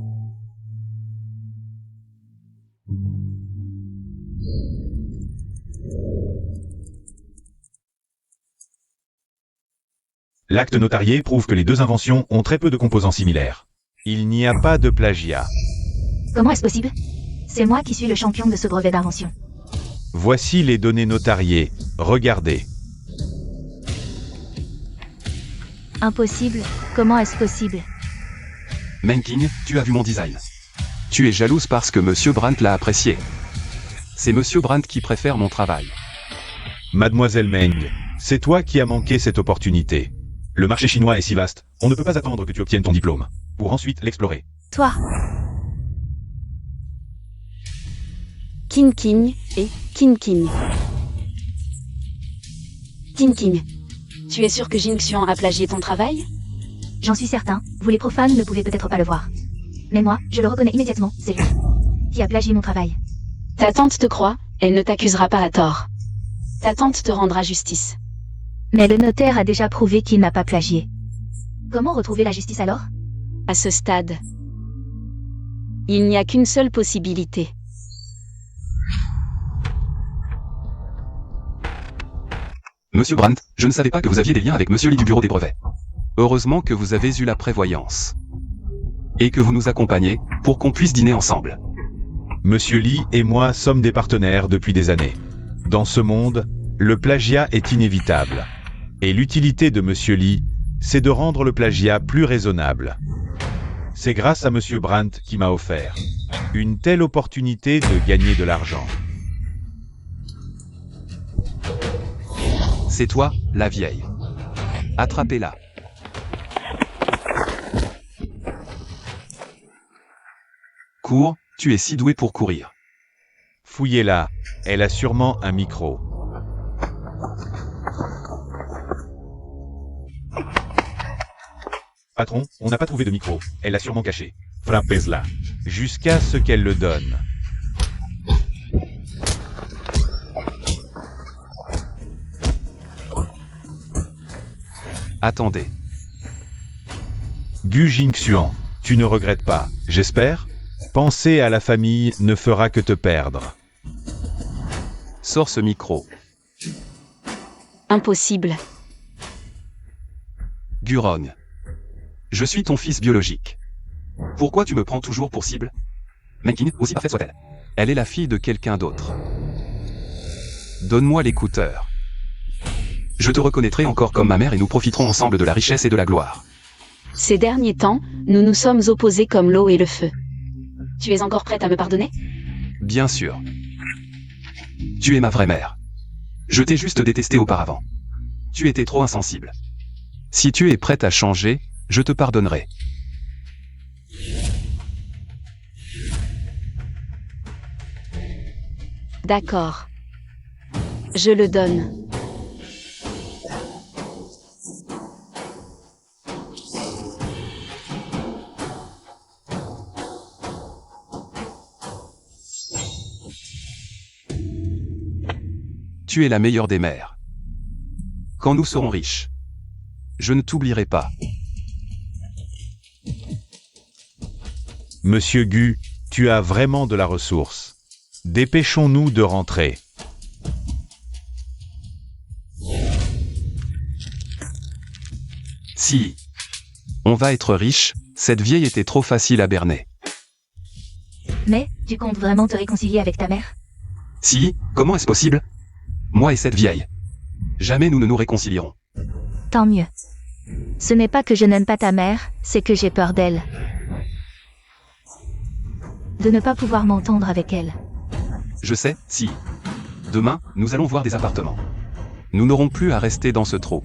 L'acte notarié prouve que les deux inventions ont très peu de composants similaires. Il n'y a pas de plagiat. Comment est-ce possible? C'est moi qui suis le champion de ce brevet d'invention. Voici les données notariées. Regardez. Impossible? Comment est-ce possible? Menking, tu as vu mon design. Tu es jalouse parce que Monsieur Brandt l'a apprécié. C'est Monsieur Brandt qui préfère mon travail. Mademoiselle Meng, c'est toi qui as manqué cette opportunité. Le marché chinois est si vaste, on ne peut pas attendre que tu obtiennes ton diplôme, pour ensuite l'explorer. Toi. King King et King King. King King. Tu es sûr que Jing Xuan a plagié ton travail? J'en suis certain, vous les profanes ne pouvez peut-être pas le voir. Mais moi, je le reconnais immédiatement, c'est lui qui a plagié mon travail. Ta tante te croit, elle ne t'accusera pas à tort. Ta tante te rendra justice. Mais le notaire a déjà prouvé qu'il n'a pas plagié. Comment retrouver la justice alors? À ce stade, il n'y a qu'une seule possibilité. Monsieur Brandt, je ne savais pas que vous aviez des liens avec Monsieur Lee du bureau des brevets. Heureusement que vous avez eu la prévoyance. Et que vous nous accompagnez, pour qu'on puisse dîner ensemble. Monsieur Lee et moi sommes des partenaires depuis des années. Dans ce monde, le plagiat est inévitable. Et l'utilité de Monsieur Lee, c'est de rendre le plagiat plus raisonnable. C'est grâce à Monsieur Brandt qui m'a offert une telle opportunité de gagner de l'argent. C'est toi, la vieille. Attrapez-la. Cours, tu es si doué pour courir. Fouillez-la, elle a sûrement un micro. Patron, on n'a pas trouvé de micro, elle l'a sûrement caché. Frappez-la. Jusqu'à ce qu'elle le donne. Attendez. Gu Jingxuan, tu ne regrettes pas, j'espère? Penser à la famille ne fera que te perdre. Sors ce micro. Impossible. Guron. Je suis ton fils biologique. Pourquoi tu me prends toujours pour cible? Menking, aussi parfaite soit-elle. Elle est la fille de quelqu'un d'autre. Donne-moi l'écouteur. Je te reconnaîtrai encore comme ma mère et nous profiterons ensemble de la richesse et de la gloire. Ces derniers temps, nous nous sommes opposés comme l'eau et le feu. Tu es encore prête à me pardonner? Bien sûr. Tu es ma vraie mère. Je t'ai juste détesté auparavant. Tu étais trop insensible. Si tu es prête à changer, je te pardonnerai. D'accord. Je le donne. Tu es la meilleure des mères. Quand nous serons riches, je ne t'oublierai pas. Monsieur Gu, tu as vraiment de la ressource. Dépêchons-nous de rentrer. Si on va être riche, cette vieille était trop facile à berner. Mais, tu comptes vraiment te réconcilier avec ta mère? Si, comment est-ce possible? Moi et cette vieille. Jamais nous ne nous réconcilierons. Tant mieux. Ce n'est pas que je n'aime pas ta mère, c'est que j'ai peur d'elle. De ne pas pouvoir m'entendre avec elle. Je sais, si. Demain, nous allons voir des appartements. Nous n'aurons plus à rester dans ce trou.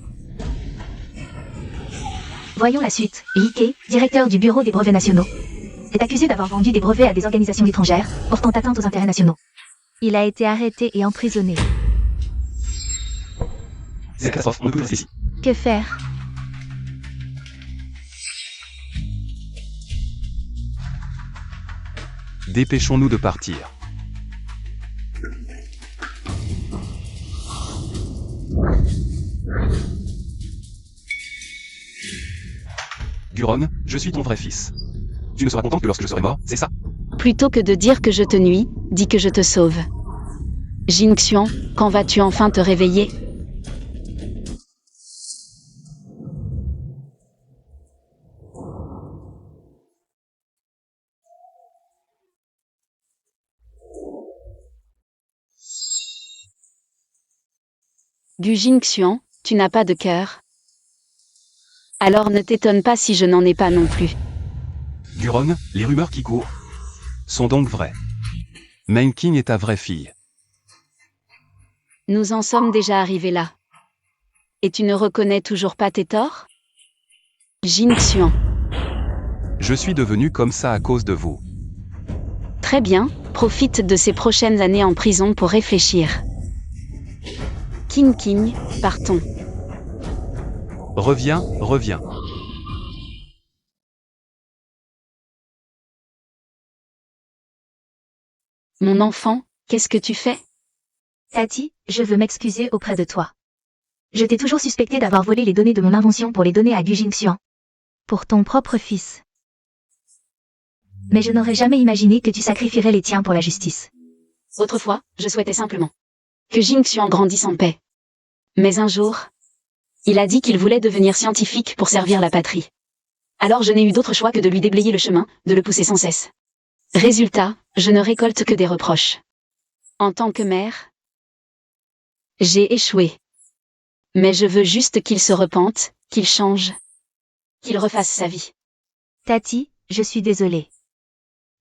Voyons la suite. Ike, directeur du Bureau des brevets nationaux, est accusé d'avoir vendu des brevets à des organisations étrangères, portant atteinte aux intérêts nationaux. Il a été arrêté et emprisonné. C'est la catastrophe, on ne peut plus rester ici. Que faire? Dépêchons-nous de partir. Guron, je suis ton vrai fils. Tu ne seras content que lorsque je serai mort, c'est ça? Plutôt que de dire que je te nuis, dis que je te sauve. Jingxian, quand vas-tu enfin te réveiller? Du Jingxian, tu n'as pas de cœur. Alors ne t'étonne pas si je n'en ai pas non plus. Guron, les rumeurs qui courent sont donc vraies. Meng Qing est ta vraie fille. Nous en sommes déjà arrivés là. Et tu ne reconnais toujours pas tes torts? Jingxian. Je suis devenu comme ça à cause de vous. Très bien, profite de ces prochaines années en prison pour réfléchir. Qing, partons. Reviens, reviens. Mon enfant, qu'est-ce que tu fais? Tati, je veux m'excuser auprès de toi. Je t'ai toujours suspecté d'avoir volé les données de mon invention pour les donner à Gu Jingxian. Pour ton propre fils. Mais je n'aurais jamais imaginé que tu sacrifierais les tiens pour la justice. Autrefois, je souhaitais simplement que Jingxian grandisse en paix. Mais un jour, il a dit qu'il voulait devenir scientifique pour servir la patrie. Alors je n'ai eu d'autre choix que de lui déblayer le chemin, de le pousser sans cesse. Résultat, je ne récolte que des reproches. En tant que mère, j'ai échoué. Mais je veux juste qu'il se repente, qu'il change, qu'il refasse sa vie. Tati, je suis désolée.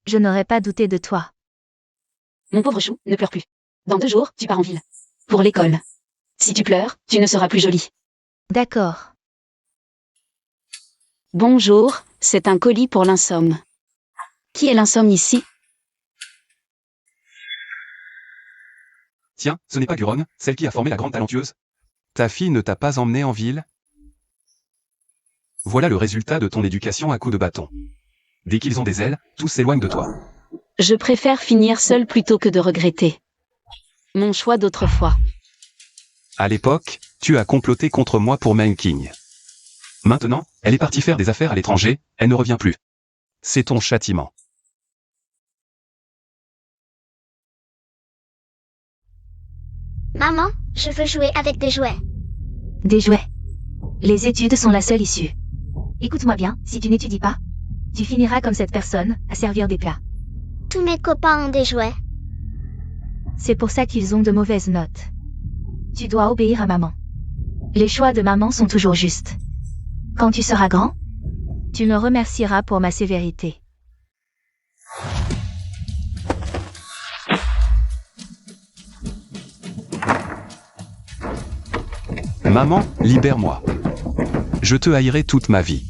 Je n'aurais pas douté de toi. Mon pauvre chou, ne pleure plus. Dans 2 jours, tu pars en ville. Pour l'école. Si tu pleures, tu ne seras plus jolie. D'accord. Bonjour, c'est un colis pour l'insomme. Qui est l'insomme ici? Tiens, ce n'est pas Guron, celle qui a formé la grande talentueuse. Ta fille ne t'a pas emmené en ville? Voilà le résultat de ton éducation à coups de bâton. Dès qu'ils ont des ailes, tous s'éloignent de toi. Je préfère finir seul plutôt que de regretter mon choix d'autrefois. À l'époque, tu as comploté contre moi pour Meng Qing. Maintenant, elle est partie faire des affaires à l'étranger, elle ne revient plus. C'est ton châtiment. Maman, je veux jouer avec des jouets. Des jouets. Les études sont la seule issue. Écoute-moi bien, si tu n'étudies pas, tu finiras comme cette personne, à servir des plats. Tous mes copains ont des jouets. C'est pour ça qu'ils ont de mauvaises notes. Tu dois obéir à maman. Les choix de maman sont toujours justes. Quand tu seras grand, tu me remercieras pour ma sévérité. Maman, libère-moi. Je te haïrai toute ma vie.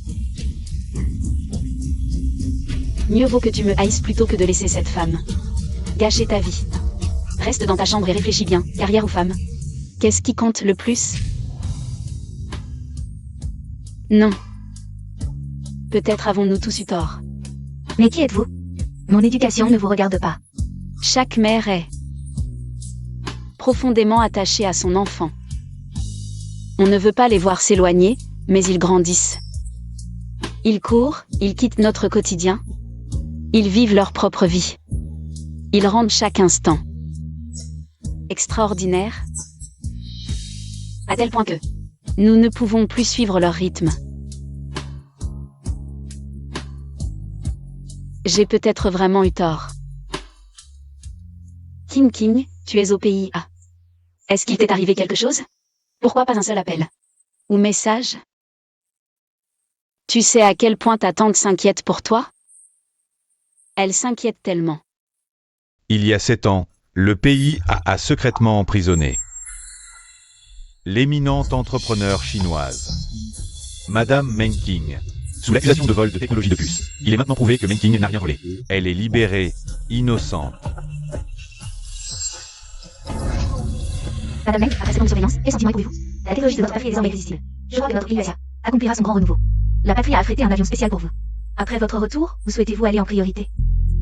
Mieux vaut que tu me haïsses plutôt que de laisser cette femme gâcher ta vie. Reste dans ta chambre et réfléchis bien, carrière ou femme. Qu'est-ce qui compte le plus? Non. Peut-être avons-nous tous eu tort. Mais qui êtes-vous? Mon éducation ne vous regarde pas. Chaque mère est profondément attachée à son enfant. On ne veut pas les voir s'éloigner, mais ils grandissent. Ils courent, ils quittent notre quotidien. Ils vivent leur propre vie. Ils rendent chaque instant extraordinaire, à tel point que nous ne pouvons plus suivre leur rythme. J'ai peut-être vraiment eu tort. Qing, tu es au pays A. Est-ce qu'il t'est arrivé quelque chose? Pourquoi pas un seul appel ou message? Tu sais à quel point ta tante s'inquiète pour toi? Elle s'inquiète tellement. Il y a 7 ans, le pays a secrètement emprisonné l'éminente entrepreneur chinoise, Madame Meng Qing, sous l'accusation de vol de technologie de puce. Il est maintenant prouvé que Meng Qing n'a rien volé. Elle est libérée, innocente. Madame Meng, après 7 ans de surveillance, quel sentiment éprouvez-vous? La technologie de votre patrie est désormais irrésistible. Je crois que notre IUSA accomplira son grand renouveau. La patrie a affrété un avion spécial pour vous. Après votre retour, où souhaitez-vous aller en priorité?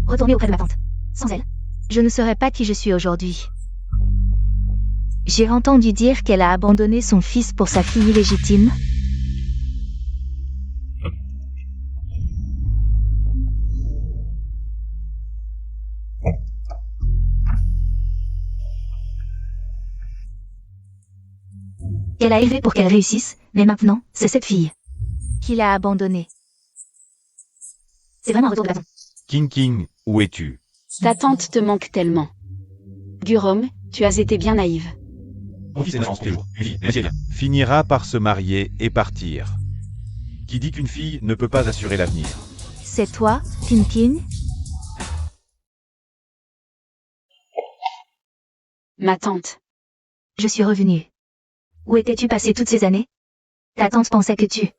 Retournez auprès de ma tante. Sans elle, je ne serais pas qui je suis aujourd'hui. J'ai entendu dire qu'elle a abandonné son fils pour sa fille illégitime. Qu'elle a élevé pour qu'elle réussisse, mais maintenant, c'est cette fille qu'il a abandonnée. C'est vraiment un retour de bâton. Qing, où es-tu? Ta tante te manque tellement. Gurom, tu as été bien naïve. Mon fils est naissance tous les jours. Une fille, mais bien. Finira par se marier et partir. Qui dit qu'une fille ne peut pas assurer l'avenir? C'est toi, Tintin? Ma tante. Je suis revenue. Où étais-tu passé toutes ces années? Ta tante pensait que tu...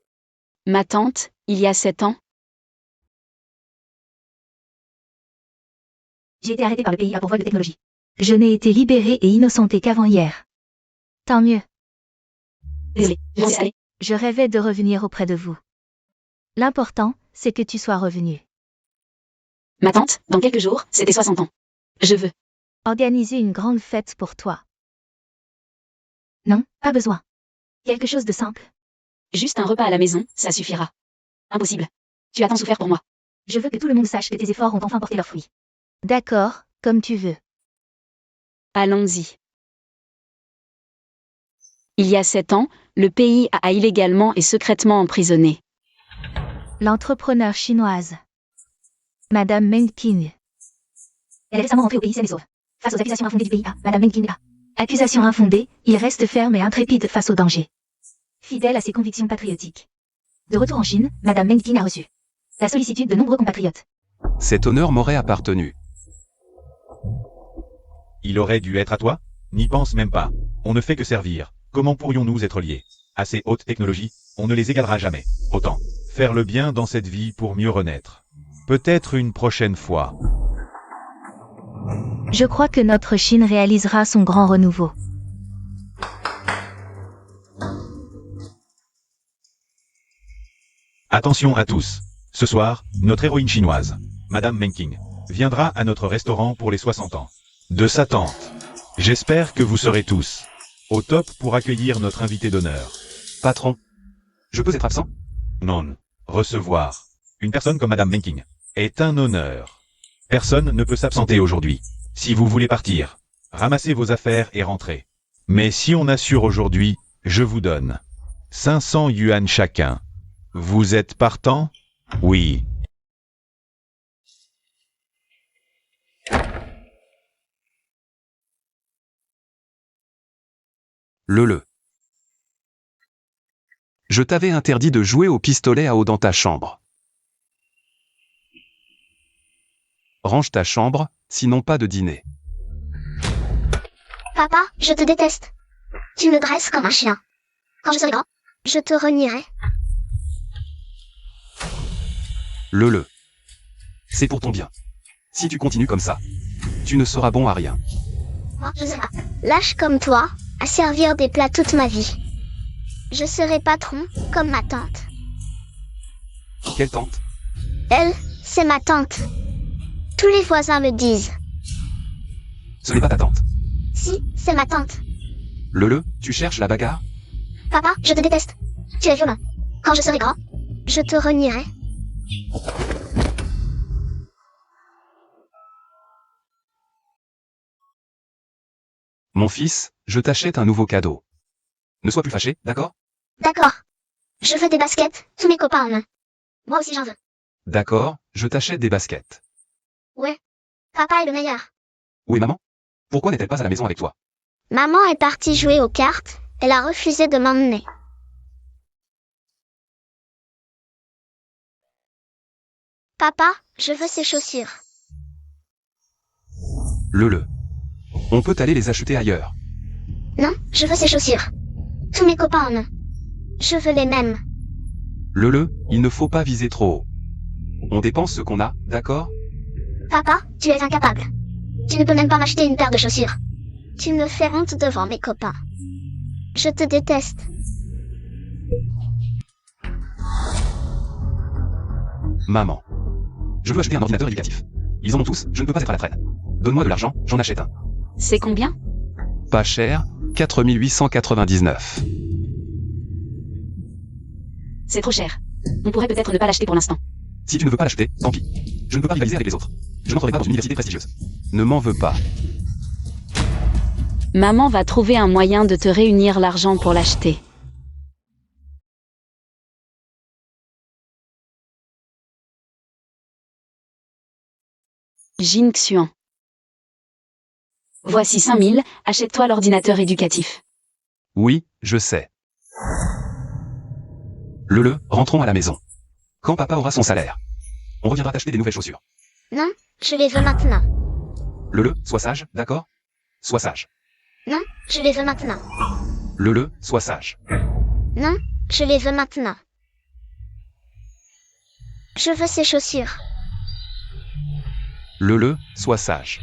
Ma tante, il y a 7 ans? J'ai été arrêtée par le PIA pour vol de technologie. Je n'ai été libérée et innocentée qu'avant hier. Tant mieux. Désolée, Je rêvais de revenir auprès de vous. L'important, c'est que tu sois revenu. Ma tante, dans quelques jours, c'était 60 ans. Je veux. Organiser une grande fête pour toi. Non, pas besoin. Quelque chose de simple. Juste un repas à la maison, ça suffira. Impossible. Tu as tant souffert pour moi. Je veux que tout le monde sache que tes efforts ont enfin porté leurs fruits. D'accord, comme tu veux. Allons-y. Il y a 7 ans, le pays a illégalement et secrètement emprisonné L'entrepreneur chinoise, Madame Meng Qing. Elle est récemment entrée au pays saine et sauve. Face aux accusations infondées du PIA, Madame Meng Qing a. Accusations infondées, il reste ferme et intrépide face au danger. Fidèle à ses convictions patriotiques. De retour en Chine, Madame Meng Qing a reçu la sollicitude de nombreux compatriotes. Cet honneur m'aurait appartenu. Il aurait dû être à toi? N'y pense même pas. On ne fait que servir. Comment pourrions-nous être liés? À ces hautes technologies, on ne les égalera jamais. Autant faire le bien dans cette vie pour mieux renaître. Peut-être une prochaine fois. Je crois que notre Chine réalisera son grand renouveau. Attention à tous. Ce soir, notre héroïne chinoise, Madame Meng Qing, viendra à notre restaurant pour les 60 ans de sa tante. J'espère que vous serez tous au top pour accueillir notre invité d'honneur. Patron, je peux être absent? Non. Recevoir une personne comme Madame Meng Qing est un honneur. Personne ne peut s'absenter aujourd'hui. Si vous voulez partir, ramassez vos affaires et rentrez. Mais si on assure aujourd'hui, je vous donne 500 yuan chacun. Vous êtes partant? Oui. Le. Je t'avais interdit de jouer au pistolet à eau dans ta chambre. Range ta chambre, sinon pas de dîner. Papa, je te déteste. Tu me dresses comme un chien. Quand je serai grand, je te renierai. Le. C'est pour ton bien. Si tu continues comme ça, tu ne seras bon à rien. Moi, je serai lâche comme toi, à servir des plats toute ma vie. Je serai patron, comme ma tante. Quelle tante? Elle, c'est ma tante. Tous les voisins me disent. Ce n'est pas ta tante. Si, c'est ma tante. Tu cherches la bagarre? Papa, je te déteste. Tu es violent. Quand je serai grand, je te renierai. Mon fils, je t'achète un nouveau cadeau. Ne sois plus fâché, d'accord? D'accord. Je veux des baskets, tous mes copains en ont. Moi aussi j'en veux. D'accord, je t'achète des baskets. Ouais. Papa est le meilleur. Où est maman? Pourquoi n'est-elle pas à la maison avec toi? Maman est partie jouer aux cartes, elle a refusé de m'emmener. Papa, je veux ces chaussures. On peut aller les acheter ailleurs. Non, je veux ces chaussures. Tous mes copains en ont. Je veux les mêmes. Il ne faut pas viser trop haut. On dépense ce qu'on a, d'accord? Papa, tu es incapable. Tu ne peux même pas m'acheter une paire de chaussures. Tu me fais honte devant mes copains. Je te déteste. Maman. Je veux acheter un ordinateur éducatif. Ils en ont tous, je ne peux pas être à la traîne. Donne-moi de l'argent, j'en achète un. C'est combien? Pas cher, 4899. C'est trop cher. On pourrait peut-être ne pas l'acheter pour l'instant. Si tu ne veux pas l'acheter, tant pis. Je ne peux pas rivaliser avec les autres. Je n'entrerai pas dans une université prestigieuse. Ne m'en veux pas. Maman va trouver un moyen de te réunir l'argent pour l'acheter. Jin Xuan. Voici 5000, achète-toi l'ordinateur éducatif. Oui, je sais. Rentrons à la maison. Quand papa aura son salaire, on reviendra t'acheter des nouvelles chaussures. Non, je les veux maintenant. Sois sage, d'accord? Sois sage. Non, je les veux maintenant. Sois sage. Non, je les veux maintenant. Je veux ces chaussures. Sois sage.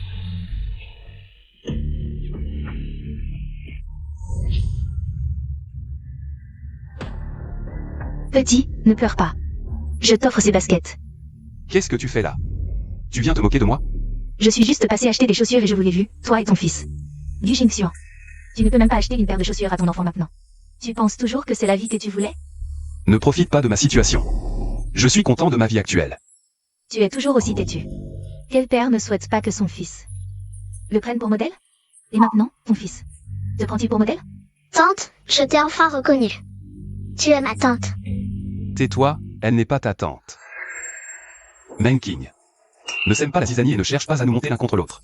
Petit, ne pleure pas. Je t'offre ces baskets. Qu'est-ce que tu fais là? Tu viens te moquer de moi? Je suis juste passé acheter des chaussures et je vous l'ai vu, toi et ton fils. Du Jingxian. Tu ne peux même pas acheter une paire de chaussures à ton enfant maintenant. Tu penses toujours que c'est la vie que tu voulais? Ne profite pas de ma situation. Je suis content de ma vie actuelle. Tu es toujours aussi têtu. Quel père ne souhaite pas que son fils le prenne pour modèle? Et maintenant, ton fils, te prend-il pour modèle? Tante, je t'ai enfin reconnue. Tu es ma tante. Tais-toi, elle n'est pas ta tante. Menking ne sème pas la zizanie et ne cherche pas à nous monter l'un contre l'autre.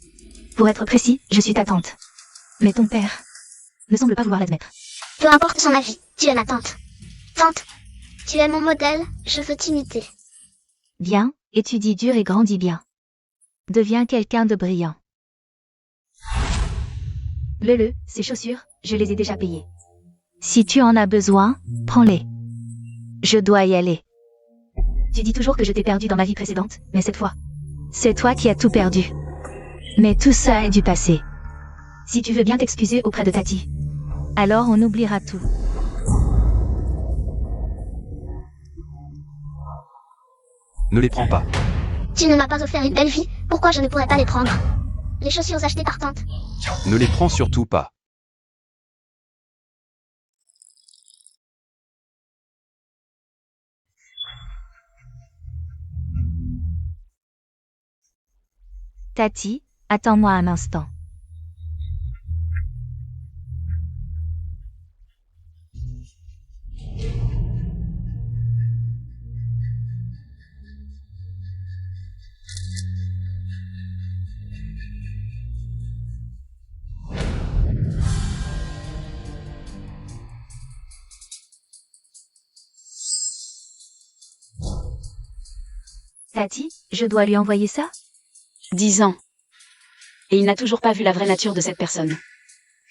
Pour être précis, je suis ta tante. Mais ton père ne semble pas vouloir l'admettre. Peu importe son avis, tu es ma tante. Tante, tu es mon modèle, je veux t'imiter. Bien, étudie dur et grandis bien. Deviens quelqu'un de brillant. Ces chaussures, je les ai déjà payées. Si tu en as besoin, prends-les. Je dois y aller. Tu dis toujours que je t'ai perdu dans ma vie précédente, mais cette fois, c'est toi qui as tout perdu. Mais tout ça est du passé. Si tu veux bien t'excuser auprès de Tati, alors on oubliera tout. Ne les prends pas. Tu ne m'as pas offert une belle vie, pourquoi je ne pourrais pas les prendre? Les chaussures achetées par tante. Ne les prends surtout pas. Tati, attends-moi un instant. Tati, je dois lui envoyer ça? 10 ans. Et il n'a toujours pas vu la vraie nature de cette personne.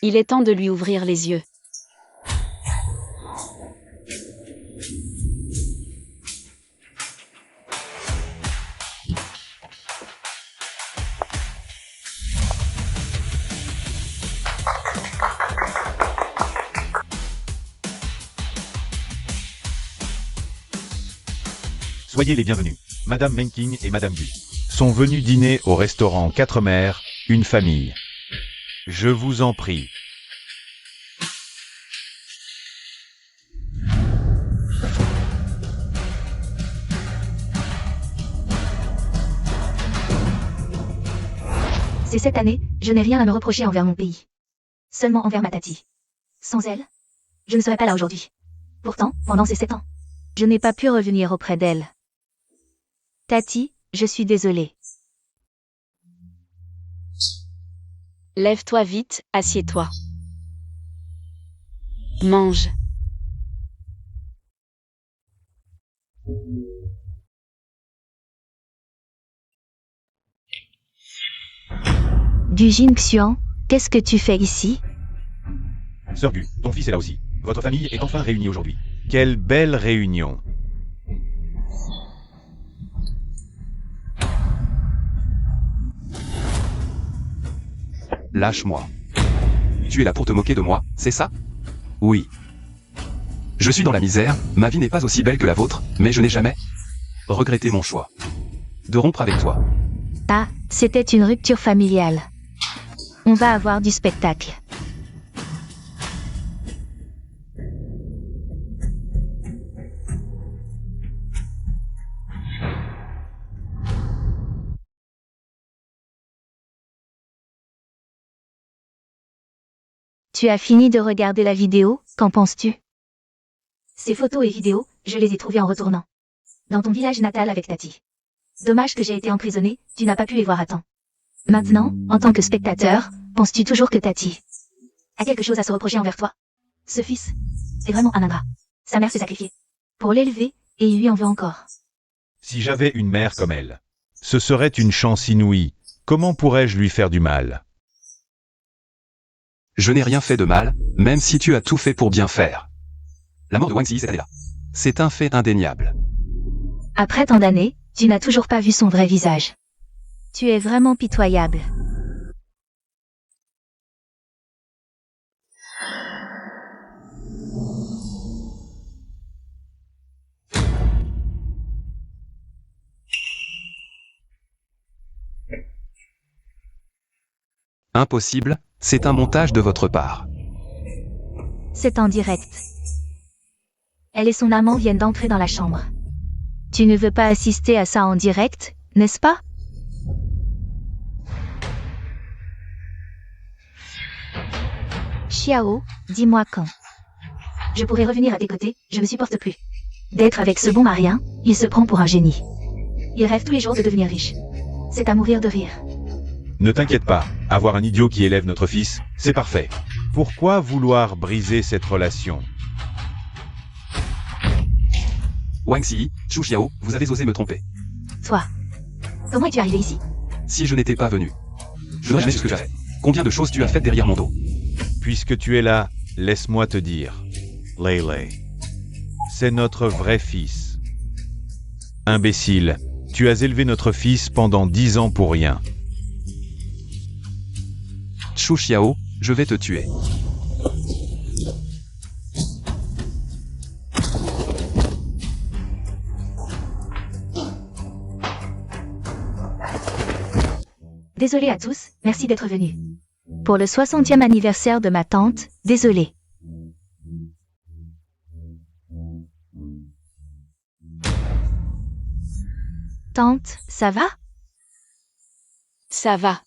Il est temps de lui ouvrir les yeux. Soyez les bienvenus. Madame Menking et Madame Gu sont venus dîner au restaurant 4 mères, une famille. Je vous en prie. C'est cette année, je n'ai rien à me reprocher envers mon pays. Seulement envers ma Tati. Sans elle, je ne serais pas là aujourd'hui. Pourtant, pendant ces 7 ans, je n'ai pas pu revenir auprès d'elle. Tati, je suis désolée. Lève-toi vite, assieds-toi. Mange. Du Jingxian, qu'est-ce que tu fais ici? Sœur Gu, ton fils est là aussi. Votre famille est enfin réunie aujourd'hui. Quelle belle réunion. Lâche-moi. Tu es là pour te moquer de moi, c'est ça? Oui. Je suis dans la misère, ma vie n'est pas aussi belle que la vôtre, mais je n'ai jamais regretté mon choix de rompre avec toi. Ah, c'était une rupture familiale. On va avoir du spectacle. Tu as fini de regarder la vidéo, qu'en penses-tu? Ces photos et vidéos, je les ai trouvées en retournant dans ton village natal avec Tati. Dommage que j'ai été emprisonnée, tu n'as pas pu les voir à temps. Maintenant, en tant que spectateur, penses-tu toujours que Tati a quelque chose à se reprocher envers toi? Ce fils est vraiment un ingrat. Sa mère s'est sacrifiée pour l'élever, et il lui en veut encore. Si j'avais une mère comme elle, ce serait une chance inouïe. Comment pourrais-je lui faire du mal? Je n'ai rien fait de mal, même si tu as tout fait pour bien faire. La mort de Wang Ziyi cette année-là. C'est un fait indéniable. Après tant d'années, tu n'as toujours pas vu son vrai visage. Tu es vraiment pitoyable. Impossible, c'est un montage de votre part. C'est en direct. Elle et son amant viennent d'entrer dans la chambre. Tu ne veux pas assister à ça en direct, n'est-ce pas? Xiao, dis-moi quand. Je pourrais revenir à tes côtés, je ne supporte plus d'être avec ce bon marien, il se prend pour un génie. Il rêve tous les jours de devenir riche. C'est à mourir de rire. Ne t'inquiète pas, avoir un idiot qui élève notre fils, c'est parfait. Pourquoi vouloir briser cette relation? Wang Ziyi, Zhu Xiao, vous avez osé me tromper. Toi, comment es-tu arrivé ici? Si je n'étais pas venu, je n'aurais jamais su ce que tu as fait. Combien de choses tu as faites derrière mon dos? Puisque tu es là, laisse-moi te dire. Lei Lei, c'est notre vrai fils. Imbécile, tu as élevé notre fils pendant 10 ans pour rien. Zhu Xiao, je vais te tuer. Désolé à tous, merci d'être venus. Pour le 60e anniversaire de ma tante, désolé. Tante, ça va? Ça va.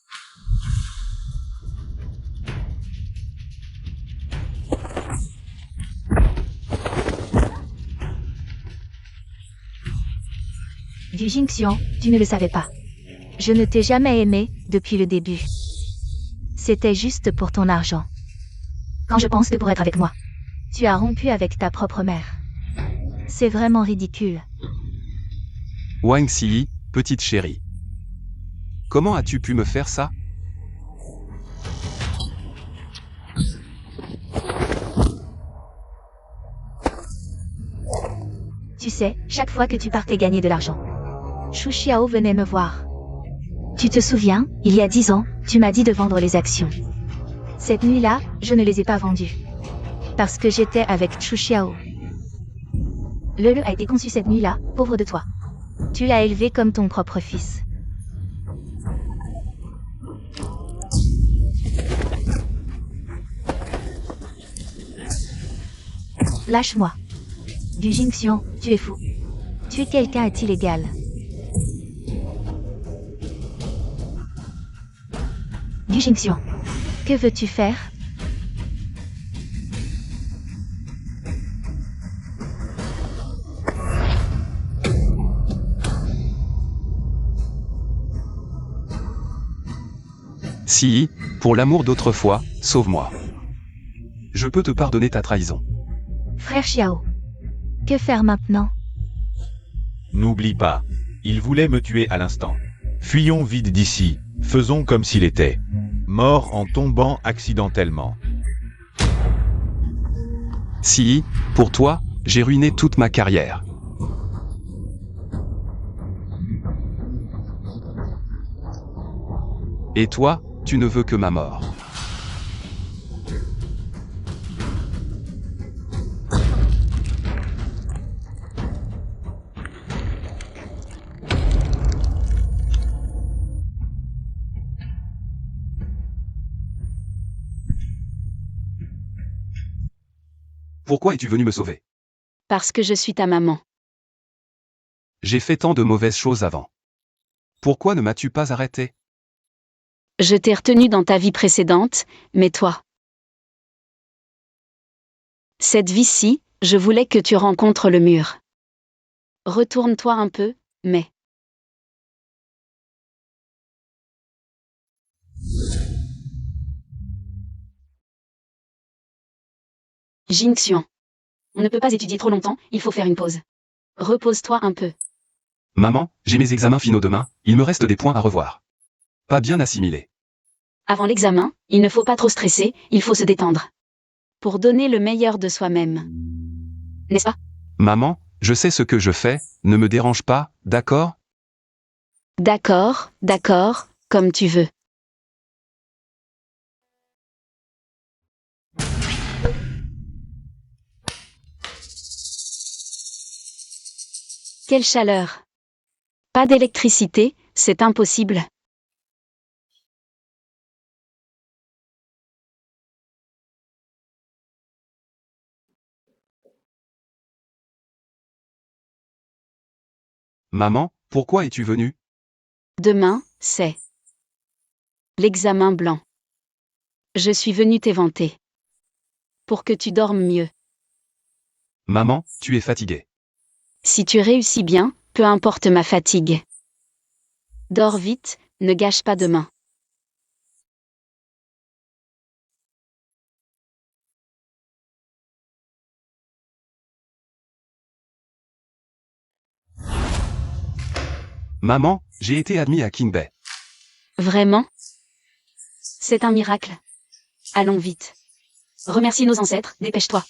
Du Jingxian, tu ne le savais pas. Je ne t'ai jamais aimé, depuis le début. C'était juste pour ton argent. Quand je pense que pour être avec moi, tu as rompu avec ta propre mère. C'est vraiment ridicule. Wang Ziyi, petite chérie. Comment as-tu pu me faire ça? Tu sais, chaque fois que tu partais gagner de l'argent, Zhu Xiao venait me voir. Tu te souviens, il y a 10 ans, tu m'as dit de vendre les actions. Cette nuit-là, je ne les ai pas vendues. Parce que j'étais avec Zhu Xiao. Le a été conçu cette nuit-là, pauvre de toi. Tu l'as élevé comme ton propre fils. Lâche-moi. Du Jingxian, tu es fou. Tuer quelqu'un est illégal. Du Jingxian. Que veux-tu faire? Si, pour l'amour d'autrefois, sauve-moi. Je peux te pardonner ta trahison. Frère Xiao. Que faire maintenant? N'oublie pas, il voulait me tuer à l'instant. Fuyons vite d'ici, faisons comme s'il était Mort en tombant accidentellement. Si, pour toi, j'ai ruiné toute ma carrière. Et toi, tu ne veux que ma mort. Pourquoi es-tu venu me sauver? Parce que je suis ta maman. J'ai fait tant de mauvaises choses avant. Pourquoi ne m'as-tu pas arrêté? Je t'ai retenu dans ta vie précédente, mais toi. Cette vie-ci, je voulais que tu rencontres le mur. Retourne-toi un peu, mais... Jingxian. On ne peut pas étudier trop longtemps, il faut faire une pause. Repose-toi un peu. Maman, j'ai mes examens finaux demain, il me reste des points à revoir. Pas bien assimilés. Avant l'examen, il ne faut pas trop stresser, il faut se détendre. Pour donner le meilleur de soi-même. N'est-ce pas? Maman, je sais ce que je fais, ne me dérange pas, d'accord? D'accord, d'accord, comme tu veux. Quelle chaleur! Pas d'électricité, c'est impossible. Maman, pourquoi es-tu venue? Demain, c'est l'examen blanc. Je suis venue t'éventer. Pour que tu dormes mieux. Maman, tu es fatiguée. Si tu réussis bien, peu importe ma fatigue. Dors vite, ne gâche pas demain. Maman, j'ai été admis à King Bay. Vraiment? C'est un miracle. Allons vite. Remercie nos ancêtres, dépêche-toi.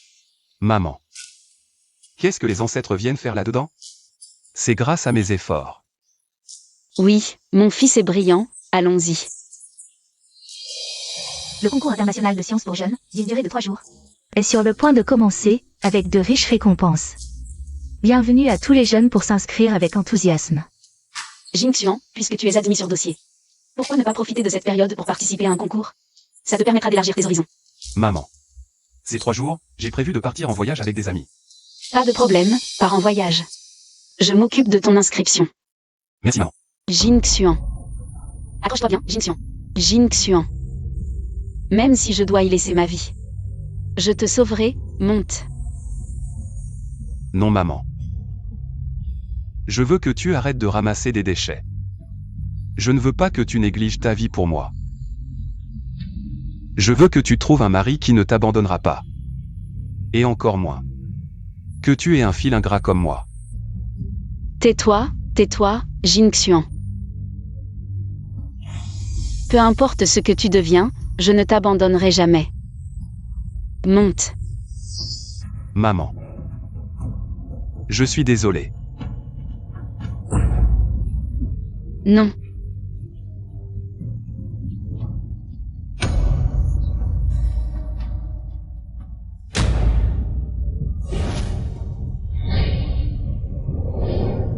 Maman. Qu'est-ce que les ancêtres viennent faire là-dedans? C'est grâce à mes efforts. Oui, mon fils est brillant, allons-y. Le concours international de sciences pour jeunes, d'une durée de 3 jours, est sur le point de commencer, avec de riches récompenses. Bienvenue à tous les jeunes pour s'inscrire avec enthousiasme. Jingxian, puisque tu es admis sur dossier. Pourquoi ne pas profiter de cette période pour participer à un concours? Ça te permettra d'élargir tes horizons. Maman. Ces 3 jours, j'ai prévu de partir en voyage avec des amis. Pas de problème, pars en voyage. Je m'occupe de ton inscription. Merci maman. Jingxian. Accroche-toi bien, Jingxian. Jingxian. Même si je dois y laisser ma vie. Je te sauverai, monte. Non maman. Je veux que tu arrêtes de ramasser des déchets. Je ne veux pas que tu négliges ta vie pour moi. Je veux que tu trouves un mari qui ne t'abandonnera pas. Et encore moins. Que tu aies un fil ingrat comme moi. Tais-toi, Jingxian. Peu importe ce que tu deviens, je ne t'abandonnerai jamais. Monte. Maman. Je suis désolé. Non.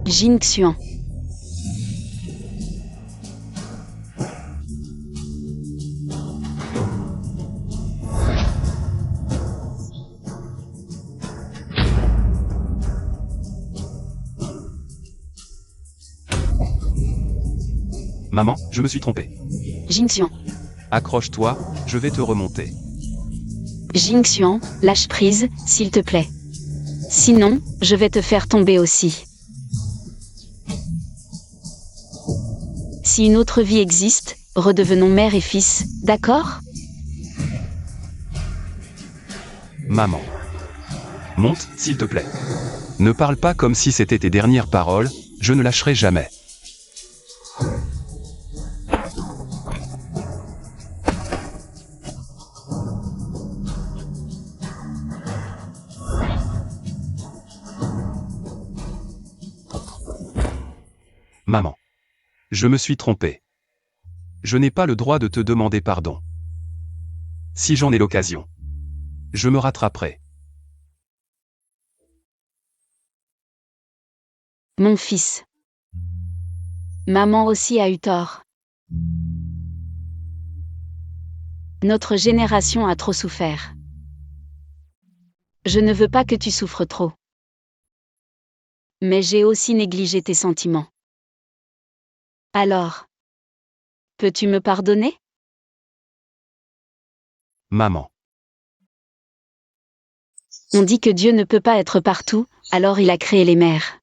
Jingxian. Maman, je me suis trompé. Jingxian. Accroche-toi, je vais te remonter. Jingxian, lâche prise, s'il te plaît. Sinon, je vais te faire tomber aussi. Si une autre vie existe, redevenons mère et fils, d'accord? Maman. Monte, s'il te plaît. Ne parle pas comme si c'était tes dernières paroles, je ne lâcherai jamais. Maman. Je me suis trompé. Je n'ai pas le droit de te demander pardon. Si j'en ai l'occasion, je me rattraperai. Mon fils. Maman aussi a eu tort. Notre génération a trop souffert. Je ne veux pas que tu souffres trop. Mais j'ai aussi négligé tes sentiments. Alors, peux-tu me pardonner? Maman. On dit que Dieu ne peut pas être partout, alors il a créé les mers.